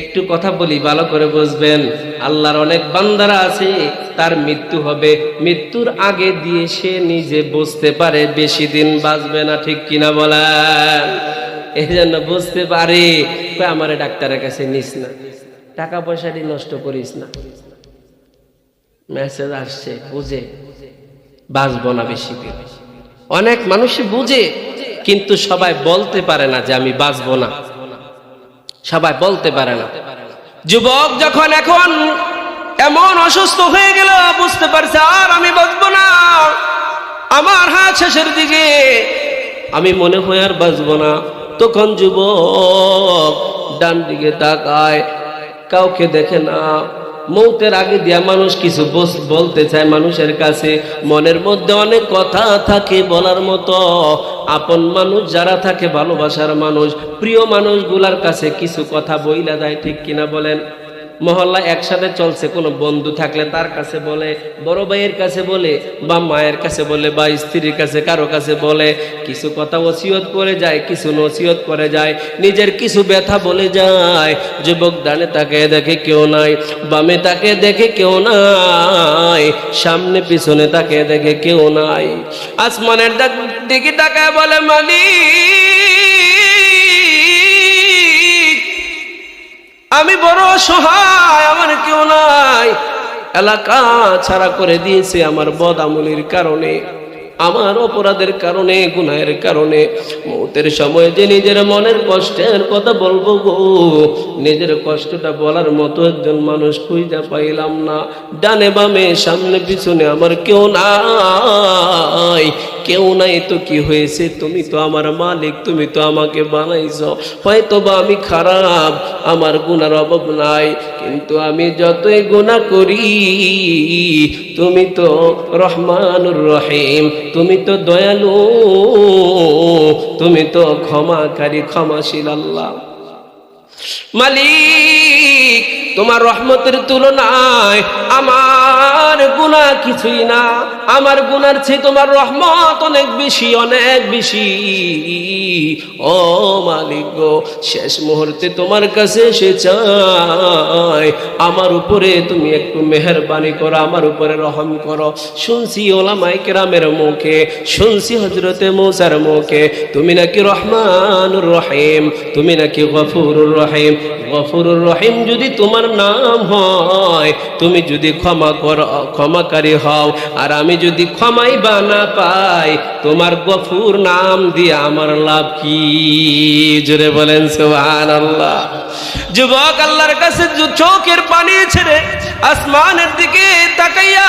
S1: একটু কথা বলি, ভালো করে বুঝবেন। আল্লাহর অনেক বান্দারা আছে, তার মৃত্যু হবে, মৃত্যুর আগে দিয়ে সে নিজে বুঝতে পারে বেশি দিন বাঁচবে না। ঠিক কিনা বলেন? এই জন্য বুঝতে পারে, আমার ডাক্তারের কাছে নিস না, টাকা পয়সাটি নষ্ট করিস না, মেসেজ আসছে, বুঝে বাঁচবো না বেশি দিন। অনেক মানুষই বুঝে, কিন্তু সবাই বলতে পারে না যে আমি বাঁচবো না, সবাই বলতে পারে না। যুবক যখন এখন এমন অসুস্থ হয়ে গেল, বুঝতে পারছে আর আমি বাঁচবো না, আমার হাত শেষের দিকে, আমি মনে হয় আর বাঁচবো না। তখন যুবক ডান দিকে তাকায়, কাউকে দেখে না, মৌতের আগে দিয়া মানুষ কিছু বলতে চায় মানুষের কাছে, মনের মধ্যে অনেক কথা থাকে বলার মতো। আপন মানুষ যারা থাকে, ভালোবাসার মানুষ, প্রিয় মানুষগুলার কাছে কিছু কথা বইলা যায়, ঠিক কিনা বলেন? মহল্লা একসাথে চলছে, কোনো বন্ধু থাকলে তার কাছে বলে, বড় ভাইয়ের কাছে বলে, বা মায়ের কাছে বলে, বা স্ত্রীর কাছে, কারো কাছে বলে, কিছু কথা ওসিয়ত করে যায়, কিছু নসিহত করে যায়, নিজের কিছু ব্যথা বলে যায়। যুবক ডানে তাকে দেখে কেউ নাই, বামে তাকে দেখে কেউ নাই, সামনে পিছনে তাকে দেখে কেউ নাই। আসমানের দিকে তাকায় বলে, মালিক, আমি বড় অসহায়, আমার কেউ নাই, এলাকা ছাড়া করে দিয়েছে আমার বদ আমলের কারণে, আমার অপরাধের কারণে, গুনাহের কারণে। মৌতের সময় যে নিজের মনের কষ্টের কথা বলবো গো, নিজের কষ্টটা বলার মতো একজন মানুষ খুঁজে পাইলাম না। ডানে বামে সামনে পিছনে আমার কেউ নাই। কেউ নাই তো কি হয়েছে? তুমি তো আমার মালিক, তুমি তো আমাকে বানাইছো। হয়তো বা আমি খারাপ, আমার গুনার অভাব নাই, কিন্তু আমি যতই গুনাহ করি, তুমি তো রহমানুর রহিম, তুমি তো দয়ালু, তুমি তো ক্ষমাকারী, ক্ষমাশীল আল্লাহ। মালিক, তোমার রহমতের তুলনায় আমার গুনাহ কিছুই না, আমার গুনার চেয়ে তোমার রহমত অনেক বেশি, অনেক বেশি। ও মালিক গো, শেষ মুহূর্তে তোমার কাছে এসে চাই, আমার উপরে তুমি একটু মেহেরবানি করো, আমার উপরে রহম করো। শুনছি ওলামায়ে কেরামের মুখে, শুনছি হযরতে মূসার মুখে, তুমি নাকি রহমানুর রহিম, তুমি নাকি গফুরুর রহিম। গফুরুর রহিম যদি তোমার নাম হয়, তুমি যদি ক্ষমা করো, ক্ষমাকারী হও, আর আমি যদি ক্ষমাই বা না পাই, তোমার গফুর নাম দিয়ে আমার লাভ কি? জোরে বলেন সুবহানাল্লাহ। যুবক আল্লাহর কাছে চোখের পানি ছেড়ে আসমানের দিকে তাকাইয়া,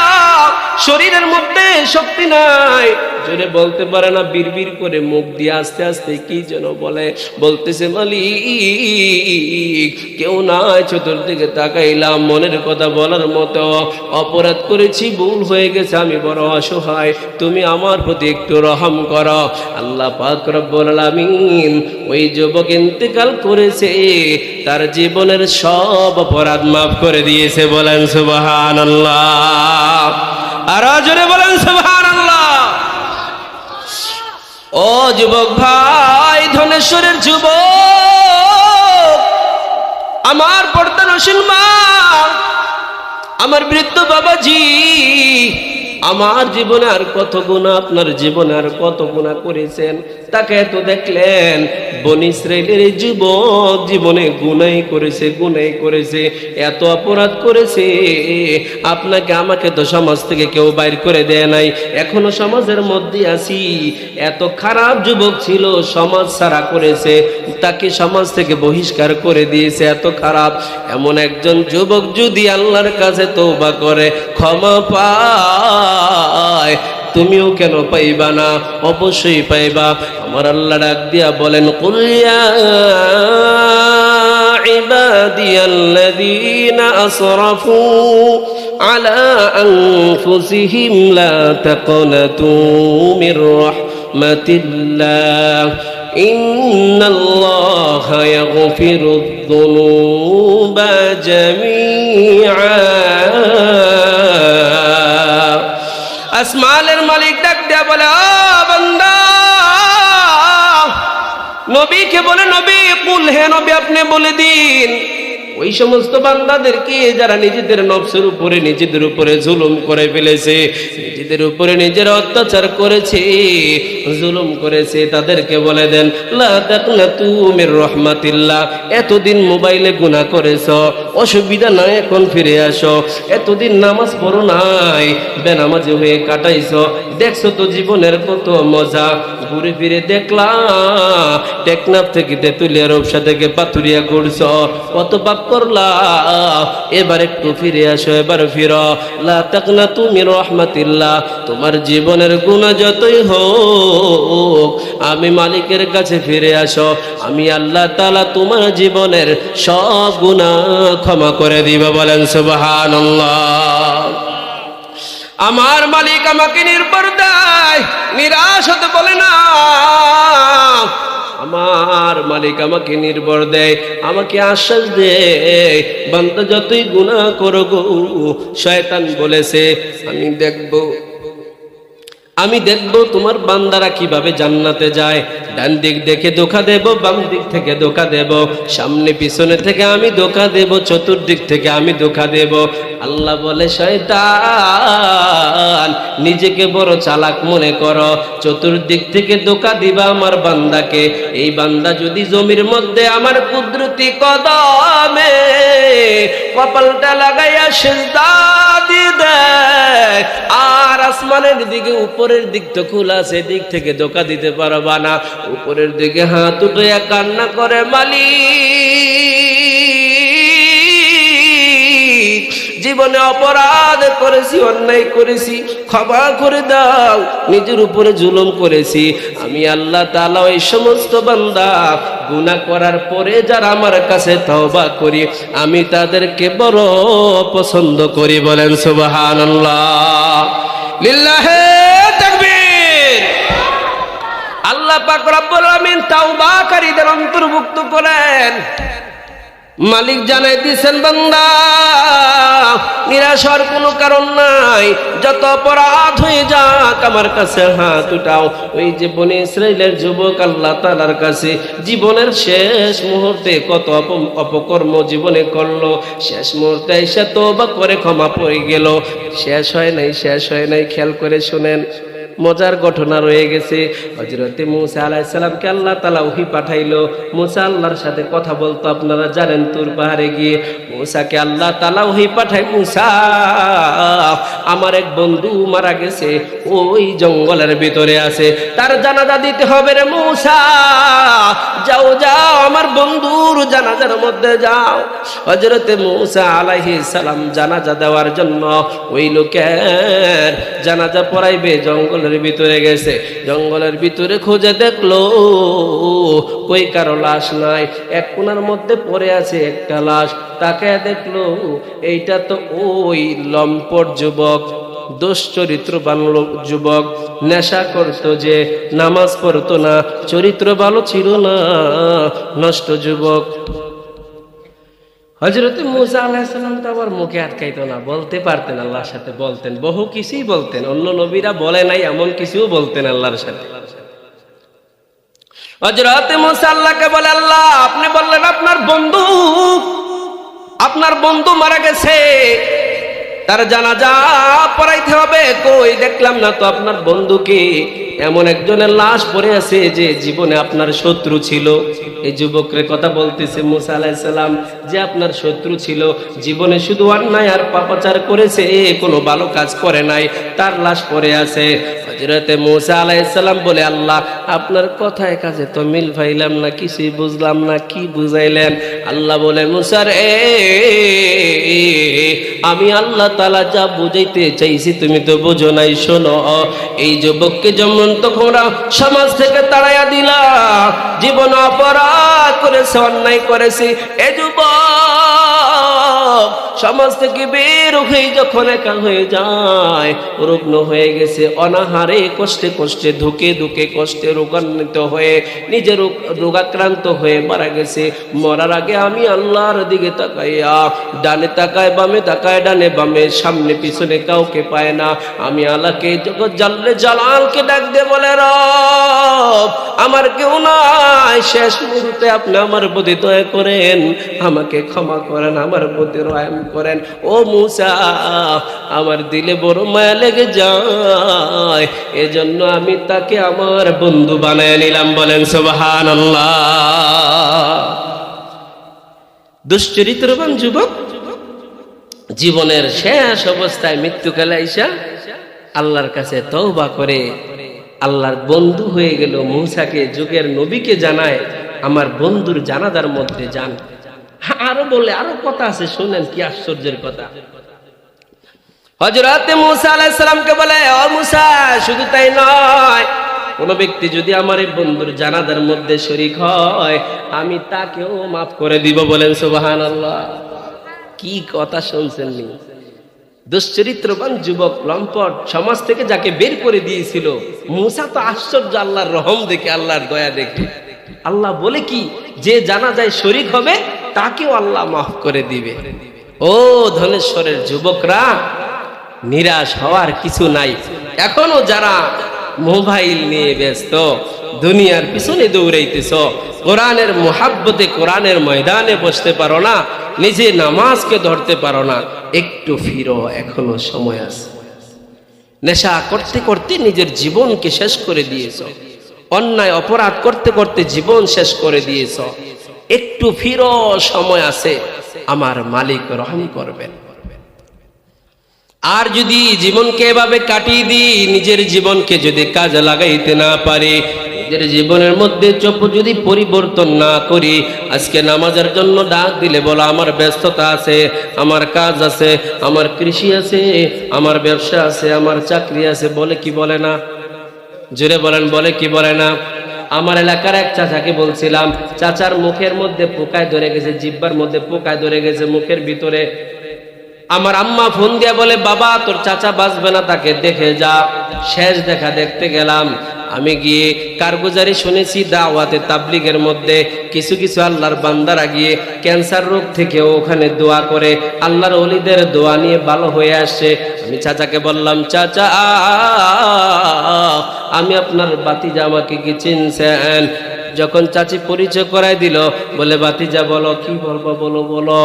S1: শরীরের মধ্যে শক্তি নাই, জোরে বলতে পারে না, বিড়বিড় করে মুখ দিয়ে আস্তে আস্তে কি যেন বলে, বলতেছে, মালিক কেউ নাই। চতুর্দিকে তাকাইলাম, মনের কথা বলার মতো, অপরাধ করেছি, ভুল হয়ে গেছে, আমি বড় অসহায়, তুমি আমার প্রতি একটু রহম করো। আল্লাহ পাক রব্বুল আলামিন ওই যুবক ইন্তেকাল করেছে, তার জীবনের সব অপরাধ মাফ করে দিয়েছে। বলেন সুবহানাল্লাহ, আর জোরে বলেন সুবহানাল্লাহ। ও যুবক ভাই, ধনেশ্বরের যুবক, আমার পর্দানশীল মা, আমার বৃদ্ধ বাবাজি, আমার জীবনে আর কত গুনাহ, আপনার জীবনে আর কত গুনাহ করেছেন, তাকে তো দেখলেন। বনি ইসরাইলের যুবক জীবনে গুনাহ করেছে, গুনাহ করেছে, এত অপরাধ করেছে, আপনাকে আমাকে তো সমাজ থেকে কেউ বাইর করে দেয় নাই, এখনো সমাজের মধ্যে আছি। এত খারাপ যুবক ছিল, সমাজ ছাড়া করেছে, তাকে সমাজ থেকে বহিষ্কার করে দিয়েছে, এত খারাপ। এমন একজন যুবক যদি আল্লাহর কাছে তওবা করে, ক্ষমা পায়, তুমিও কেন পাইবা না? অবশ্যই পাইবা। আমার আল্লাহ ডাক দিয়া বলেন, কুল ইয়া ইবাদিয়াল্লাযীনা আসরাফু আলা আনফুসিহিম লা তাকনাতু মির রাহমাতিল্লাহ ইন্নাল্লাহা ইয়াগফিরুয যুনুবা জামিআ। আসমানের মালিক ডাক দেয়া বলে, ও বান্দা, নবীকে বলে, নবী কুল, হে নবী আপনি বলে দিন ওই সমস্ত বান্দাদেরকে যারা নিজেদের নফসের উপরে, নিজেদের উপরে জুলুম করে ফেলেছে, নিজেদের উপরে নিজের অত্যাচার করেছে, জুলুম করেছে, তাদেরকে বলে দেন, লা তাকনাতু মির রাহমাতিল্লাহ। এতদিন মোবাইলে গুনাহ করেছো, অসুবিধা নাই, এখন ফিরে আসো। এতদিন নামাজ পড়ো নাই, বেনামাজি হয়ে কাটাইছো, দেখছো তো জীবনের কত মজা। ঘুরে ফিরে দেখলা টেকনাফ থেকে তেতুলিয়া, রূপসা থেকে পাথুরিয়া ঘুরছো, কত পাপ করলা, এবার একটু ফিরে আসো, এবার ফিরো। লা তাকনাতু মির রাহমাতিল্লাহ। তোমার জীবনের গুনাহ যতই হোক, আমি মালিকের কাছে ফিরে আসো, আমি আল্লাহ তাআলা তোমার জীবনের সব গুনাহ ক্ষমা করে দিব। বলেন সুবহানাল্লাহ। আমার মালিক আমাকে নির্ভর দেয়, নিরাশ হতে বলে না। আমার মালিক আমাকে নির্ভর দেয়, আমাকে আশ্বাস দেয়, বান্দা যতই গুনাহ করো গো, শয়তান বলেছে আমি দেখব তোমার বান্দারা কিভাবে জান্নাতে যায়। ডান দিক দেখে ধোঁকা দেব, বাম দিক থেকে ধোঁকা দেব, সামনে পিছনে থেকে আমি ধোঁকা দেব, চতুর্দিক থেকে আমি ধোঁকা দেব। আল্লাহ বলে, শয়তান নিজেকে বড় চালাক মনে করো, চতুর্দিক থেকে ধোঁকা দিবা আমার বান্দাকে। এই বান্দা যদি জমির মধ্যে আমার কুদরতি কদমে কপালটা লাগাইয়া সিজদা দিয়ে দেয়, আর আসমানের দিকে উপরের দিক তো খোলা, সেদিক থেকে ধোঁকা দিতে পারবা না। উপরের দিকে হাত উঠাইয়া কান্না করে, মালিক জীবনে অপরাধ করেছি, অন্যায় করেছি, ক্ষমা করে দাও, নিজের উপরে জুলুম করেছি। আমি আল্লাহ তাআলা ওই সমস্ত বান্দা গুনাহ করার পরে যারা আমার কাছে তওবা করি, আমি তাদেরকে বড় পছন্দ করি। বলেন সুবহানাল্লাহ, লিল্লাহি তাকবীর। আল্লাহ পাক রব্বুল আমিন তাওবাকারীদের অন্তর্ভুক্ত করেন। মালিক জানাই দিয়েছেন, বান্দা নিরাশ হওয়ার কোনো কারণ নাই, যত অপরাধ হয়ে যাক আমার কাছে হাত উঠাও। ওই যে বনি ইসরাইলের যুবক আল্লাহ তাআলার কাছে জীবনের শেষ মুহূর্তে কত অপকর্ম জীবনে করলো, শেষ মুহূর্তে এসে তওবা করে ক্ষমা পেয়ে গেল। শেষ হয় নাই, খেয়াল করে শুনেন, মজার ঘটনা রয়ে গেছে। হযরতে মূসা আলাইহিস সালামকে আল্লাহ তাআলা ওহী পাঠাইলো, মূসা আল্লাহর সাথে কথা বলতো। আপনারা জানেন, তুর পাহাড়ে গিয়ে মূসাকে আল্লাহ তাআলা ওহী পাঠায়, মূসা আমার এক বন্ধু মারা গেছে, ওই জঙ্গলের ভিতরে আছে, তার জানাজা দিতে হবে রে মূসা, যাও আমার বন্ধুর জানাজার মধ্যে যাও। হযরতে মূসা আলাইহিস সালাম জানাজা দেওয়ার জন্য ওই লোকের জানাজা পড়াইবে জঙ্গলের ভিতরে গেছে। জঙ্গলের ভিতরে খুঁজে দেখলো কই কারো লাশ নাই, এক কোণার মধ্যে পড়ে আছে একটা লাশ। তাকে দেখলো এইটা তো ওই লম্পট যুবক, দুশ্চরিত্রবান যুবক, নেশা করতো, যে নামাজ পড়তো না, চরিত্র ভালো ছিল না, নষ্ট যুবক। হযরতে মূসা আলাইহিস সালাম তো আবার মুখে আটকাইতো না, বলতে পারতেন, আল্লাহর সাথে বলতেন, বহু কিছুই বলতেন, অন্য নবীরা বলে নাই এমন কিছুও বলতেন আল্লাহর সাথে। হযরতে মূসা আল্লাহকে বলে, আল্লাহ আপনি বললেন আপনার বন্ধু মারা গেছে, তার জানাজা পড়াইতে হবে, কই দেখলাম না তো আপনার বন্ধুকে। এমন একজনের লাশ পড়ে আছে যে জীবনে আপনার শত্রু ছিল। এই যুবকের কথা বলতেছে মূসা আলাইহিস সালাম, যে আপনার শত্রু ছিল, জীবনে শুধু অন্যায় আর পাপাচার করেছে, কোনো ভালো কাজ করে নাই, তার লাশ পড়ে আছে। হযরতে মূসা আলাইহিস সালাম বলে, আল্লাহ আপনার কথায় কাজে তো মিল পাইলাম না, কিছুই বুঝলাম না, কি বুঝাইলেন? আল্লাহ বলে, মূসা রে, আমি আল্লাহ তাআলা যা বুঝাইতে চাইছি তুমি তো বুঝো নাই। শোনো, এই যুবককে যেমন তোমরা সমাজ থেকে তাড়াইয়া দিলা, জীবন অপরাধ করেছে, অন্যায় করেছে, এই যুবক সমাজ থেকে বের হয়ে যখন একা হয়ে যায়, রুগ্ন হয়ে গেছে, অনাহারে কষ্টে কষ্টে ধুকে ধুকে কষ্টে রোগান্বিত হয়ে নিজে রোগাক্রান্ত হয়ে মারা গেছে। মরার আগে আমি আল্লাহর দিকে তাকাইয়া, ডানে তাকায় বামে তাকায়, ডানে বামে সামনে পিছনে কাউকে পায় না, আমি আল্লাহকে জগৎ জাল্লে জালালকে ডাক দিয়ে বলে, রব আমার কেউ নাই, শেষ মুহূর্তে আপনি আমার প্রতি দয়া করেন, আমাকে ক্ষমা করেন, আমার প্রতি রহম করেন। ও মূসা, আমার দিলে বড় মায়া লেগে যায়, এজন্য আমি তাকে আমার বন্ধু বানায় নিলাম। বলেন সুবহানাল্লাহ। দুশ্চরিত্রবান যুবক জীবনের শেষ অবস্থায় মৃত্যুকালে আইসা আল্লাহর কাছে তওবা করে আল্লাহর বন্ধু হয়ে গেল। মূসাকে, যুগের নবীকে জানায়, আমার বন্ধুর জানাজার মধ্যে যান। আরো বলে, আরো কথা আছে, শুনেন কি আশ্চর্যের কথা। হযরত মূসা আলাইহিস সালামকে বলে, ও মূসা, শুধু তাই নয়, কোন ব্যক্তি যদি আমার এই বন্ধুর জানাজার মধ্যে শরীক হয়, আমি তাকেও মাফ করে দিব। বলেন সুবহানাল্লাহ। কি কথা শুনছেন নি? দুশ্চরিত্রবান যুবক, লম্পট, সমাজ থেকে যাকে বের করে দিয়েছিল, মূসা তো আশ্চর্য আল্লাহর রহম দেখে, আল্লাহর দয়া দেখে। আল্লাহ বলে কি, যে জানাজায় শরীক হবে তাকেও আল্লাহ মাফ করে দিবে। ও ধনেশ্বরের যুবকরা, নিরাশ হওয়ার কিছু নাই। এখনো যারা মোবাইল নিয়ে ব্যস্ত, দুনিয়ার পিছনে দৌড়াইতেছ, কোরআনের মুহাব্বতে কোরআনের ময়দানে বসতে পারো না, নিজে নামাজকে ধরতে পারো না, একটু ফিরো, এখনো সময় আছে। নেশা করতে করতে নিজের জীবনকে শেষ করে দিয়েছ, অন্যায় অপরাধ করতে করতে জীবন শেষ করে দিয়েছ, একটু ফিরো, সময় আছে, আমার মালিক রহম করবেন। আর যদি জীবনকে এভাবে কাটিয়ে দিই, নিজের জীবনকে যদি কাজে লাগাইতে না পারি, নিজের জীবনের মধ্যে যদি পরিবর্তন না করি, আজকে নামাজের জন্য ডাক দিলে বলো আমার ব্যস্ততা আছে, আমার কাজ আছে, আমার কৃষি আছে, আমার ব্যবসা আছে, আমার চাকরি আছে, বলে কি বলে না? জোরে বলেন, বলে কি বলে না? আমার এলাকার এক চাচাকে বলছিলাম, চাচার মুখের মধ্যে পোকায় ধরে গেছে, জিহ্বার মধ্যে পোকায় ধরে গেছে, মুখের ভিতরে। আমার আম্মা ফোন দিয়ে বলে, বাবা তোর চাচা বাঁচবে না, তাকে দেখে যা। শেষ দেখা দেখতে গেলাম। আমি গিয়ে কারগুজারি শুনেছি, দাওয়াতে তাবলীগের মধ্যে কিছু কিছু আল্লাহর বান্দারা গিয়ে ক্যান্সার রোগ থেকে ওখানে দোয়া করে, আল্লাহর ওলিদের দোয়া নিয়ে ভালো হয়ে আসছে। আমি চাচাকে বললাম, চাচা আমি আপনার বাতিজা, আমাকে কি চিনছেন? যখন চাচি পরিচয় করাই দিল, বলে বাতিজা বলো, কি বলবো বলো, বলো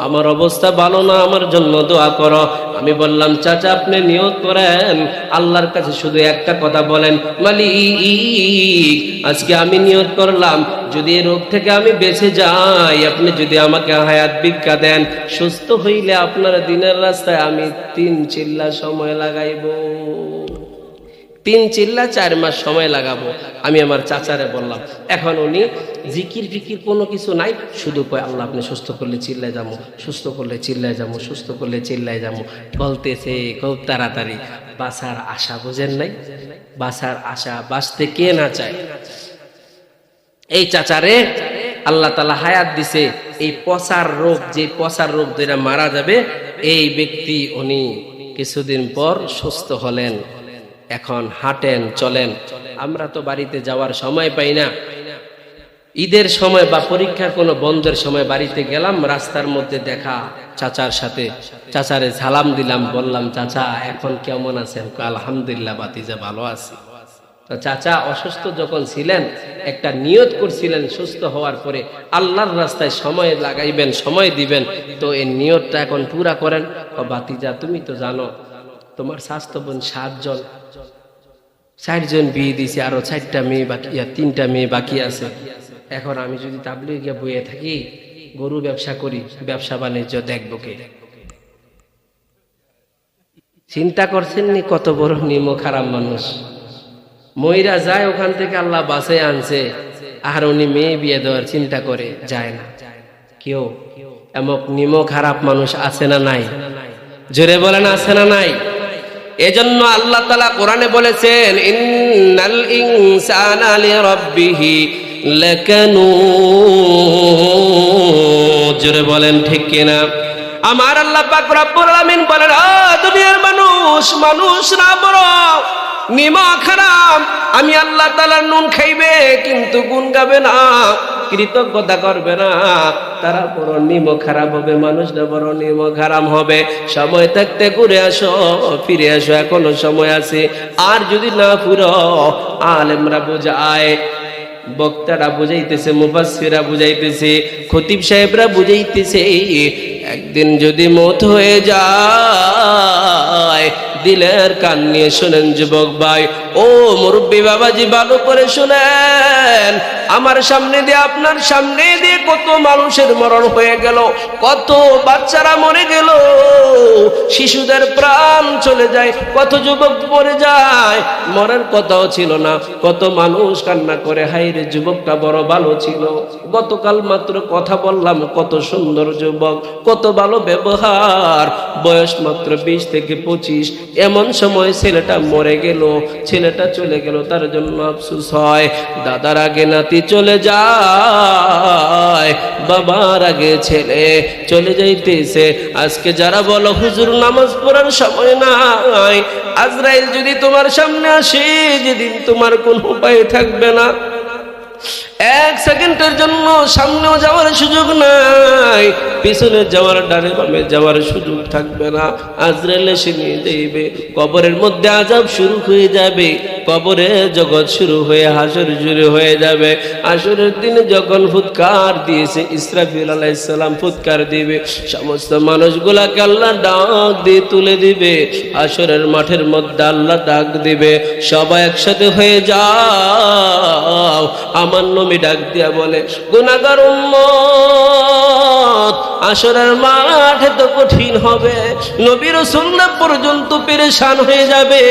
S1: আমার অবস্থা ভালো না, আমার জন্য দোয়া করো। আমি বললাম, চাচা আপনি নিয়ত করেন, আল্লাহর কাছে শুধু একটা কথা বলেন, মালিক আজকে আমি নিয়ত করলাম, যদি এই রোগ থেকে আমি বেঁচে যাই, আপনি যদি আমাকে হায়াত ভিক্ষা দেন, সুস্থ হইলে আপনার দিনের রাস্তায় আমি 3 চিল্লা সময় লাগাইব। 3 চিল্লা 4 মাস সময় লাগাবো। আমি আমার চাচারে বললাম। এখন উনি জিকির ফিকির কোনো কিছু নাই, শুধু কয় আল্লাহ আপনি সুস্থ করলে চিল্লায় যাবো, সুস্থ করলে চিল্লায় যাবো, সুস্থ করলে চিল্লায় যাবো বলতেছে খুব তাড়াতাড়ি। বাঁচার আশা বুঝেন নাই? বাঁচার আশা, বাঁচতে কে না চায়? এই চাচারে আল্লাহ তাআলা হায়াত দিছে। এই পচার রোগ, যে পচার রোগ যেটা মারা যাবে, এই ব্যক্তি উনি কিছুদিন পর সুস্থ হলেন, এখন হাঁটেন, চলেন। আমরা তো বাড়িতে যাওয়ার সময় পাই না। ঈদের সময় বা পরীক্ষার কোনো বন্ধের সময় বাড়িতে গেলাম, রাস্তার মধ্যে দেখা চাচার সাথে, চাচারে সালাম দিলাম, বললাম চাচা এখন কেমন আছেন? আলহামদুলিল্লাহ বাতিজা ভালো আছি। তো চাচা অসুস্থ যখন ছিলেন, একটা নিয়ত করছিলেন সুস্থ হওয়ার পরে আল্লাহর রাস্তায় সময় লাগাইবেন, সময় দিবেন, তো এই নিয়তটা এখন পুরা করেন। ও বাতিজা তুমি তো জানো তোমার স্বাস্থ্য বোন 7 জন, 4 জন বিয়ে দিয়েছে, আরো 4টা মেয়ে বাকি, 3টা মেয়ে বাকি আছে। এখন আমি যদি তাবলীগে বইয়ে থাকি, গরু ব্যবসা করি, ব্যবসা বাণিজ্য দেখবো কে? চিন্তা করছেন নি কত বড় নিম্ন খারাপ মানুষ? মইরা যায় ওখান থেকে, আল্লাহ বাঁচায় আনছে, আর উনি মেয়ে বিয়ে দেওয়ার চিন্তা করে যায় না। কেউ এমন নিম্ন খারাপ মানুষ আছে না নাই? জোরে বলেন আছে না নাই? এজন্য আল্লাহ তাআলা কোরআনে বলেছেন, ইন্নাল ইনসানা লিরাব্বিহি লাকানুদ। জোরে বলেন ঠিক কিনা? আমার আল্লাহ পাক রব্বুল আলামিন বলেন, ও দুনিয়ার মানুষ, মানুষ না বড় নিমক খারাপ। আমি আল্লাহ তাআলার নুন খাইবে কিন্তু গুণ গাবে না, কৃতজ্ঞতা করবে না, তারা বড় নিমক খারাপ হবে, মানুষটা বড় নিমক খারাপ হবে। সময় থাকতে ঘুরে আসো, ফিরে আসো, এখনো সময় আছে। আর যদি না ফুরো, আলেমরা বোঝায়, বক্তারা বুঝাইতেছে, মুফাসসিররা বুঝাইতেছে, খতিব সাহেবরা বুঝাইতেছে, একদিন যদি মওত হয়ে যায়, দিলের কান নিয়ে শুনেন যুবক ভাই, ও মুরব্বী বাবাজি ভালো করে শুনেন। আমার সামনে দিয়ে আপনার সামনে দিয়ে কত মানুষের মরণ হয়ে গেল, কত বাচ্চারা মরে গেল, শিশুদের প্রাণ চলে যায়, কত যুবক মরে যায়, মরার কথাও ছিল না, কত মানুষ কান্না করে হায় রে যুবকটা বড় ভালো ছিল, গতকাল মাত্র কথা বললাম, কত সুন্দর যুবক, কত ভালো ব্যবহার, বয়স মাত্র 20 থেকে 25, এমন সময় ছেলেটা মরে গেল, ছেলেটা চলে গেল, তার জন্য আফসোস হয়। দাদার আগে নাতি চলে যায়, বাবার আগে ছেলে চলে যাইতেছে। আজকে যারা বলো হুজুর নামাজ পড়ার সময় নাই, আজরাইল যদি তোমার সামনে আসে, যেদিন তোমার কোনো উপায় থাকবে না, 1 সেকেন্ডের জন্য সামনেও যাওয়ার সুযোগ নাই, পিছনে যাওয়ার ডানে বামে যাওয়ার সুযোগ থাকবে না, আজরাইল এসে নিয়ে যাইবে। কবরের মধ্যে আযাব শুরু হয়ে যাবে, কবরে জগৎ শুরু হয়ে হাসর শুরু হয়ে যাবে। হাসরের দিনে যখন ফুৎকার দিয়েছে ইসরাফিল আলাইহিস সালাম ফুৎকার দিবে, সমস্ত মানুষগুলাকে আল্লাহ ডাক দিয়ে তুলে দিবে। হাসরের মাঠের মধ্যে আল্লাহ ডাক দিবে, সবাই একসাথে হয়ে যাও। আমার নবী ডাক দিয়া বলে, গুনাহগার উম্মত, হাসরের মাঠে তো কঠিন হবে, নবী রাসূলরা পর্যন্ত পেরেশান হয়ে যাবে,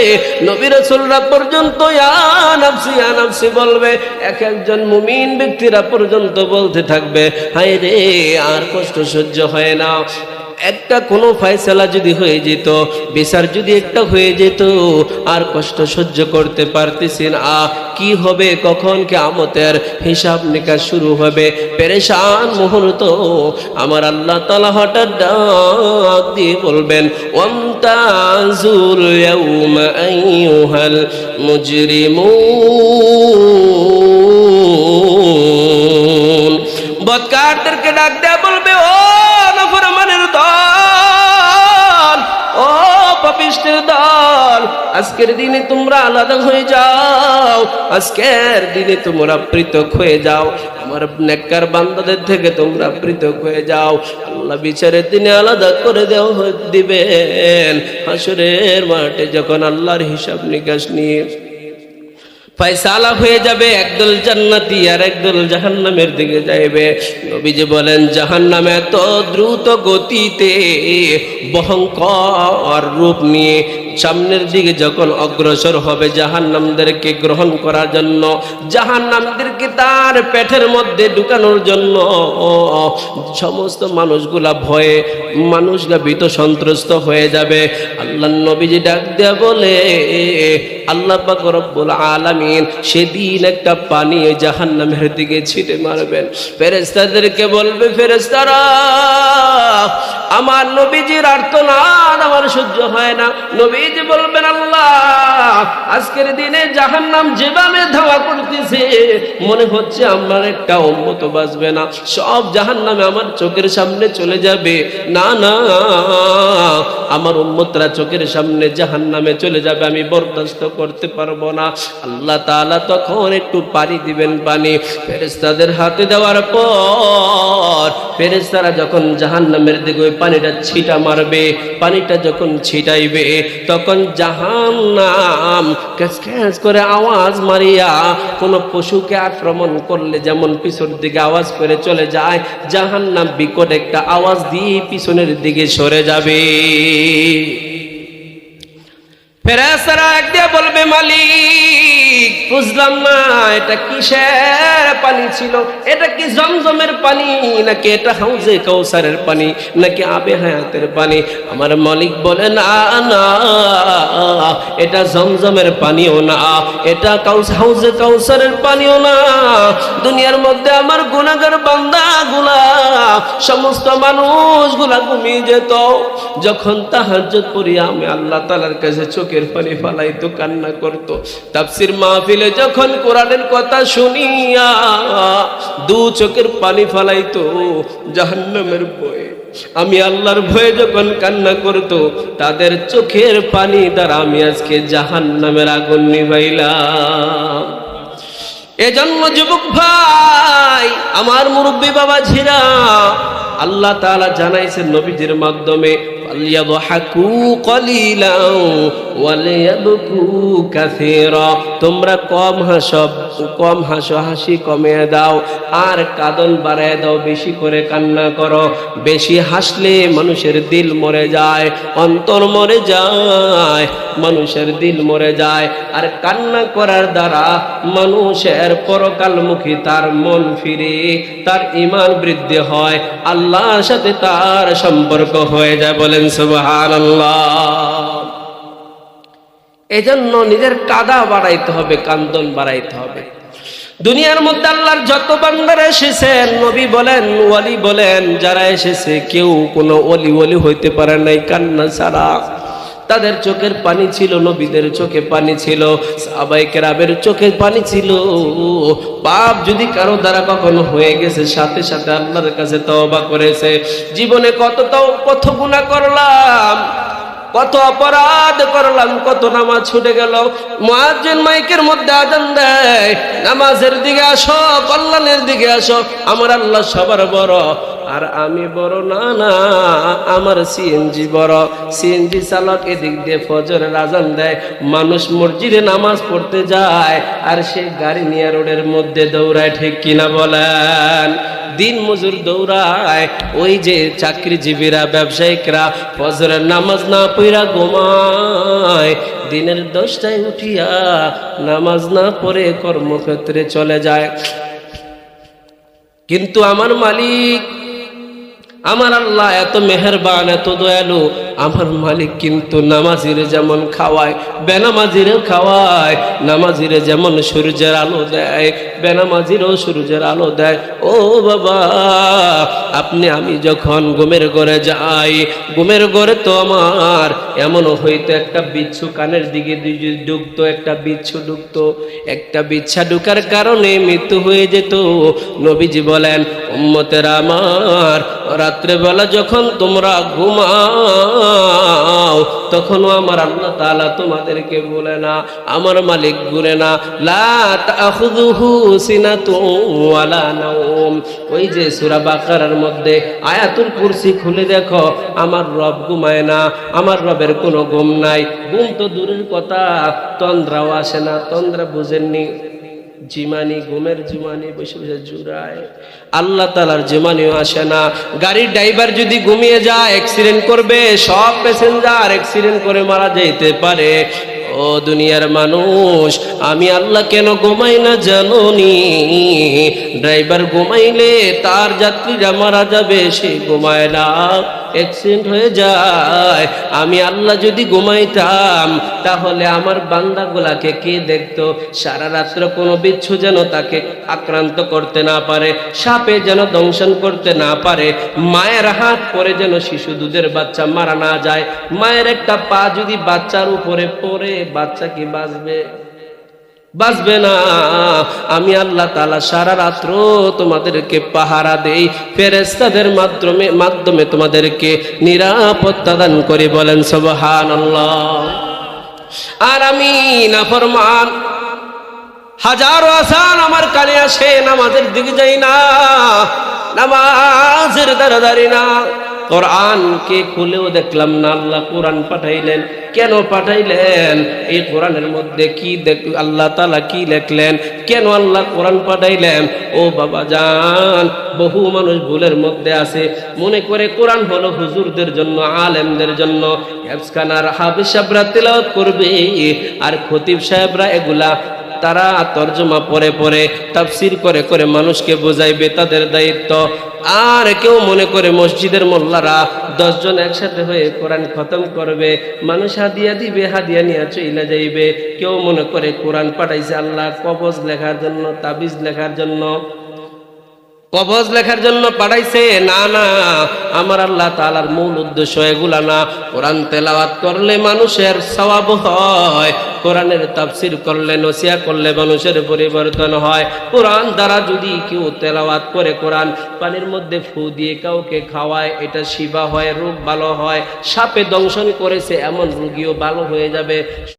S1: নবী রাসূলরা পর্যন্ত ইয়া নাফসি ইয়া নাফসি বলবে, এক একজন মুমিন ব্যক্তিরা পর্যন্ত বলতে থাকবে, হায় রে আর কষ্ট সহ্য হয় না। একটা কোনো ফয়সালা যদি হয়ে যেত, বিচার যদি একটা হয়ে যেত, আর কষ্ট সহ্য করতে পারতেছি না, কি হবে, কখন কিয়ামতের হিসাব নিকাশ শুরু হবে, পেরেশান মুহূর্ত। আমার আল্লাহ তাআলা হঠাৎ ডাক দিয়ে বলবেন, ওয়ামতাজুল ইয়াউমা আইয়ুহাল মুজরিমুন। বদকারদেরকে ডাক দেয়া বলবে, ও নাফরমানের দল, ও পাপিষ্টের দল, আজকের দিনে তোমরা আলাদা হয়ে যাও, আজকের দিনে তোমরা পৃথক হয়ে যাও, আমার নেককার বান্দাদের থেকে তোমরা পৃথক হয়ে যাও। আল্লাহ বিচারের দিনে আলাদা করে দিবেন। হাসরের মাঠে যখন আল্লাহর হিসাব নিকাশ নিয়ে ফয়সালা হয়ে যাবে, একদল জান্নাতি আর একদল জাহান্নামের দিকে যাইবে। নবীজি বলেন, জাহান্নামে এত দ্রুত গতিতে ভয়ঙ্কর রূপ নিয়ে সামনের দিকে যখন অগ্রসর হবে জাহান্নামদেরকে গ্রহণ করার জন্য, জাহান্নামদেরকে তার পেটের মধ্যে ঢুকানোর জন্য, সমস্ত মানুষগুলা ভয়ে মানুষরা ভীত সন্ত্রস্ত হয়ে যাবে। আল্লাহর নবীজি ডাক দেয়া বলে, আল্লাহ পাক রব্বুল আলামিন সেদিন একটা পানি জাহান্নামের দিকে ছিটে মারবেন। ফেরেশতাদেরকে বলবে, ফেরেশতারা আমার নবীজির আর্তনাদ আমার সহ্য হয় না। নবীজি বলবেন, আল্লাহ আজকের দিনে জাহান্নাম যেভাবে ধাওয়া করতেছে, মনে হচ্ছে আমার একটা উম্মত বাঁচবে না, সব জাহান্নামে আমার চোখের সামনে চলে যাবে। না না, আমার উম্মতরা চোখের সামনে জাহান্নামে চলে যাবে, আমি বরদাস্ত করতে পারবো না। আল্লাহ তাআলা তখন একটু পানি দিবেন, পানি ফেরেশতাদের হাতে দেওয়ার পর ফেরেশতারা যখন জাহান্নামের দিকে ওই পানিটা ছিটা মারবে, পানিটা যখন ছিটাইবে, তখন জাহান্নাম ক্যাচ ক্যাচ করে আওয়াজ মারিয়া কোনো পশুকে আক্রমণ করলে যেমন পিছন দিকে আওয়াজ করে চলে যায়, জাহান্নাম বিকট একটা আওয়াজ দিয়ে পিছনের দিকে সরে যাবে। ফেরেশতারা একদিকে বলবে, মালিক বুঝলাম না এটা কিসের পানি ছিল, এটা কি জমজমের পানি নাকি এটা হাউজে কাউসারের পানি নাকি আবে হায়াতের পানি? আমার মালিক বলে, না না, এটা জমজমের পানিও না, এটা হাউজে কাউসারের পানিও না। দুনিয়ার মধ্যে আমার গুনাহগার বান্দাগুলা, সমস্ত মানুষগুলা ঘুমিয়ে যেত, যখন তাহাজ্জুদ পড়ি আমি আল্লাহ তাআলার কাছে চোখের পানি ফালাইতো, কান্না করতো। তাফসীর মাহফিলে যখন কোরআনের কথা শুনিয়া দু চোখের পানি ফালাইতো জাহান্নামের ভয়ে, আমি আল্লাহর ভয়ে যখন কান্না করতো, তাদের চোখের পানি দ্বারা আমি আজকে জাহান্নামের আগুন নিভাইলাম। এজন্য যুবক ভাই, আমার মুরব্বী বাবা ঝিরা, আল্লাহ তাআলা জানাইছেন নবীজির মাধ্যমে, ফালইয়াদহাকু কলিলাও ওয়ালিয়াবকু কাসীরা, তোমরা কম হাসো, হাসি কমিয়ে দাও, আর কাঁদন বাড়ায় দাও, বেশি করে কান্না করো। বেশি হাসলে মানুষের দিল মরে যায়, অন্তর মরে যায়, মানুষের দিল মরে যায়। আর কান্না করার দ্বারা মানুষের পরকালমুখী তার মন ফিরে, তার ঈমান বৃদ্ধি হয়, আল্লাহর সাথে তার সম্পর্ক হয়ে যায়। বলেন সুবহানাল্লাহ। এজন্য নিজের কাদা বাড়াইতে হবে, কান্দন বাড়াইতে হবে। দুনিয়ার মধ্যে আল্লাহর যত বান্দারা এসেছেন, নবী বলেন, ওয়ালি বলেন, যারা এসেছে কেউ কোনো ওলি হইতে পারে নাই কান্না ছাড়া। তাদের চোখের পানি ছিল, নবীদের চোখে পানি ছিল, সাহাবায়ে কেরামের চোখে পানি ছিল। পাপ যদি কারো দ্বারা কখনো হয়ে গেছে, সাথে সাথে আল্লাহর কাছে তওবা করেছে। জীবনে কত গুনাহ করলাম, কত অপরাধ করলাম, কত নামাজ ছুটে গেল। মুয়াজ্জিন মাইকের মধ্যে আযান দেয়, নামাজের দিকে আসো, কল্যাণের দিকে আসো, আমার আল্লাহ সবার বড় আর আমি বড় না, না আমার সিএনজি বড়। সিএনজি চালক এদিক দিয়ে ফজরের আযান দেয়, মানুষ মসজিদে নামাজ পড়তে যায় আর সে গাড়ি নিয়ে রোডের মধ্যে দৌড়ায়। ঠিক কিনা বলেন? দিন মজুর দৌড়ায়, ওই যে চাকরিজীবীরা, ব্যবসায়িকরা ফজরের নামাজ না পড়া ঘুমায়, দিনের 10টায় উঠিয়া নামাজ না পড়ে কর্মক্ষেত্রে চলে যায়। কিন্তু আমার মালিক, আমার আল্লাহ এত মেহেরবান, এত দয়ালু, আমার মালিক কিন্তু নামাজিরে যেমন খাওয়ায়, বেনামাজিরেও খাওয়ায়। নামাজিরে যেমন সূর্যের আলো দেয়, বেনামাজিরও সূর্যের আলো দেয়। ও বাবা, আমি যখন ঘুমের ঘরে যাই, ঘুমের ঘরে তো আমার এমনও হইতো একটা বিচ্ছু কানের দিকে ঢুকতো, একটা বিচ্ছু ঢুকতো, একটা বিচ্ছা ঢুকার কারণে মৃত্যু হয়ে যেত। নবীজি বলেন, উম্মতেরা আমার, রাত্রেবেলা যখন তোমরা ঘুমাও তখনও আমার আল্লাহ তাআলা তোমাদেরকে বলে না, আমার মালিক বলে না, লা তাখুযুহু সিনাতুন ওয়ালা নাওম। ওই যে সূরা বাকারার মধ্যে আয়াতুল কুরসি খুলে দেখো, আমার রব ঘুমায় না, আমার রবের কোনো ঘুম নাই। ঘুম তো দূরের কথা, তন্দ্রাও আসে না। তন্দ্রা বুঝেননি? জিমানি, ঘুমের জিমানি, বসে বসে জুড়ায়। আল্লাহ তাআলার জিমানিও আসে না। গাড়ির ড্রাইভার যদি ঘুমিয়ে যায়, অ্যাক্সিডেন্ট করবে, সব প্যাসেঞ্জার অ্যাক্সিডেন্ট করে মারা যেতে পারে। ও দুনিয়ার মানুষ, আমি আল্লাহ কেন ঘুমাই না জানোনি? ড্রাইভার ঘুমাইলে তার যাত্রীরা মারা যাবে, সে ঘুমায় না, অ্যাক্সিডেন্ট হয়ে যায়। আমি আল্লাহ যদি ঘুমাইতাম তাহলে আমার বান্দাগুলাকে কে দেখতো? সারা রাত্র কোনো বিচ্ছু যেন তাকে আক্রান্ত করতে না পারে, সাপে যেন দংশন করতে না পারে, মায়ের হাত পরে যেন শিশু দুধের বাচ্চা মারা না যায়। মায়ের একটা পা যদি বাচ্চার উপরে পড়ে, বাচ্চা কি বাঁচবে? বাঁচবে না। আমি আল্লাহ তাআলা সারা রাত্র তোমাদেরকে পাহারা দেই, ফেরেশতাদের মাধ্যমে তোমাদেরকে নিরাপত্তা দান করি। বলেন সুবহানাল্লাহ। আর আমি নাফরমান, হাজারো আসান আমার কানে আসে, নামাজের দিকে যাই না, নামাজের দ্বারা দাঁড়ি না। কোরআনকে খুলেও দেখলাম না আল্লাহ কোরআন পাঠাইলেন। কেন পাঠাইলেন? এই কোরআনের মধ্যে কি আল্লাহ তাআলা কি লিখলেন? কেন আল্লাহ কোরআন পাঠাইলেন? ও বাবা জান, বহু মানুষ ভুলের মধ্যে আছে, মনে করে কোরআন হলো হুজুরদের জন্য, আলেমদের জন্য, হেফজখানার হাফেজ সাহেবরা তেলাওয়াত করবে আর খতিব সাহেবরা এগুলা তারা তরজমা পড়ে পড়ে তাফসীর করে করে মানুষকে বোঝাইবে, তাদের দায়িত্ব। আর কেউ মনে করে মসজিদের মোল্লারা 10 জন একসাথে হয়ে কোরআন খতম করবে, মানুষ হাদিয়া দিবে, হাদিয়া নিয়ে চইলা যাইবে। কেউ মনে করে কোরআন পাঠাইছে আল্লাহ কবজ লেখার জন্য, তাবিজ লেখার জন্য, কবজ লেখার জন্য পাঠাইছে। না না, আমার আল্লাহ তাআলার মূল উদ্দেশ্য এগুলা না। কোরআন তেলাওয়াত করলে মানুষের সওয়াব হয়, কোরআনের তাফসীর করলে, নসিহত করলে মানুষের পরিবর্তন হয়। কোরআন দ্বারা যদি কেউ তেলাওয়াত করে, কোরআন পানির মধ্যে ফু দিয়ে কাউকে খাওয়ায়, এটা শিফা হয়, রোগ ভালো হয়। সাপে দংশন করেছে এমন রোগীও ভালো হয়ে যাবে।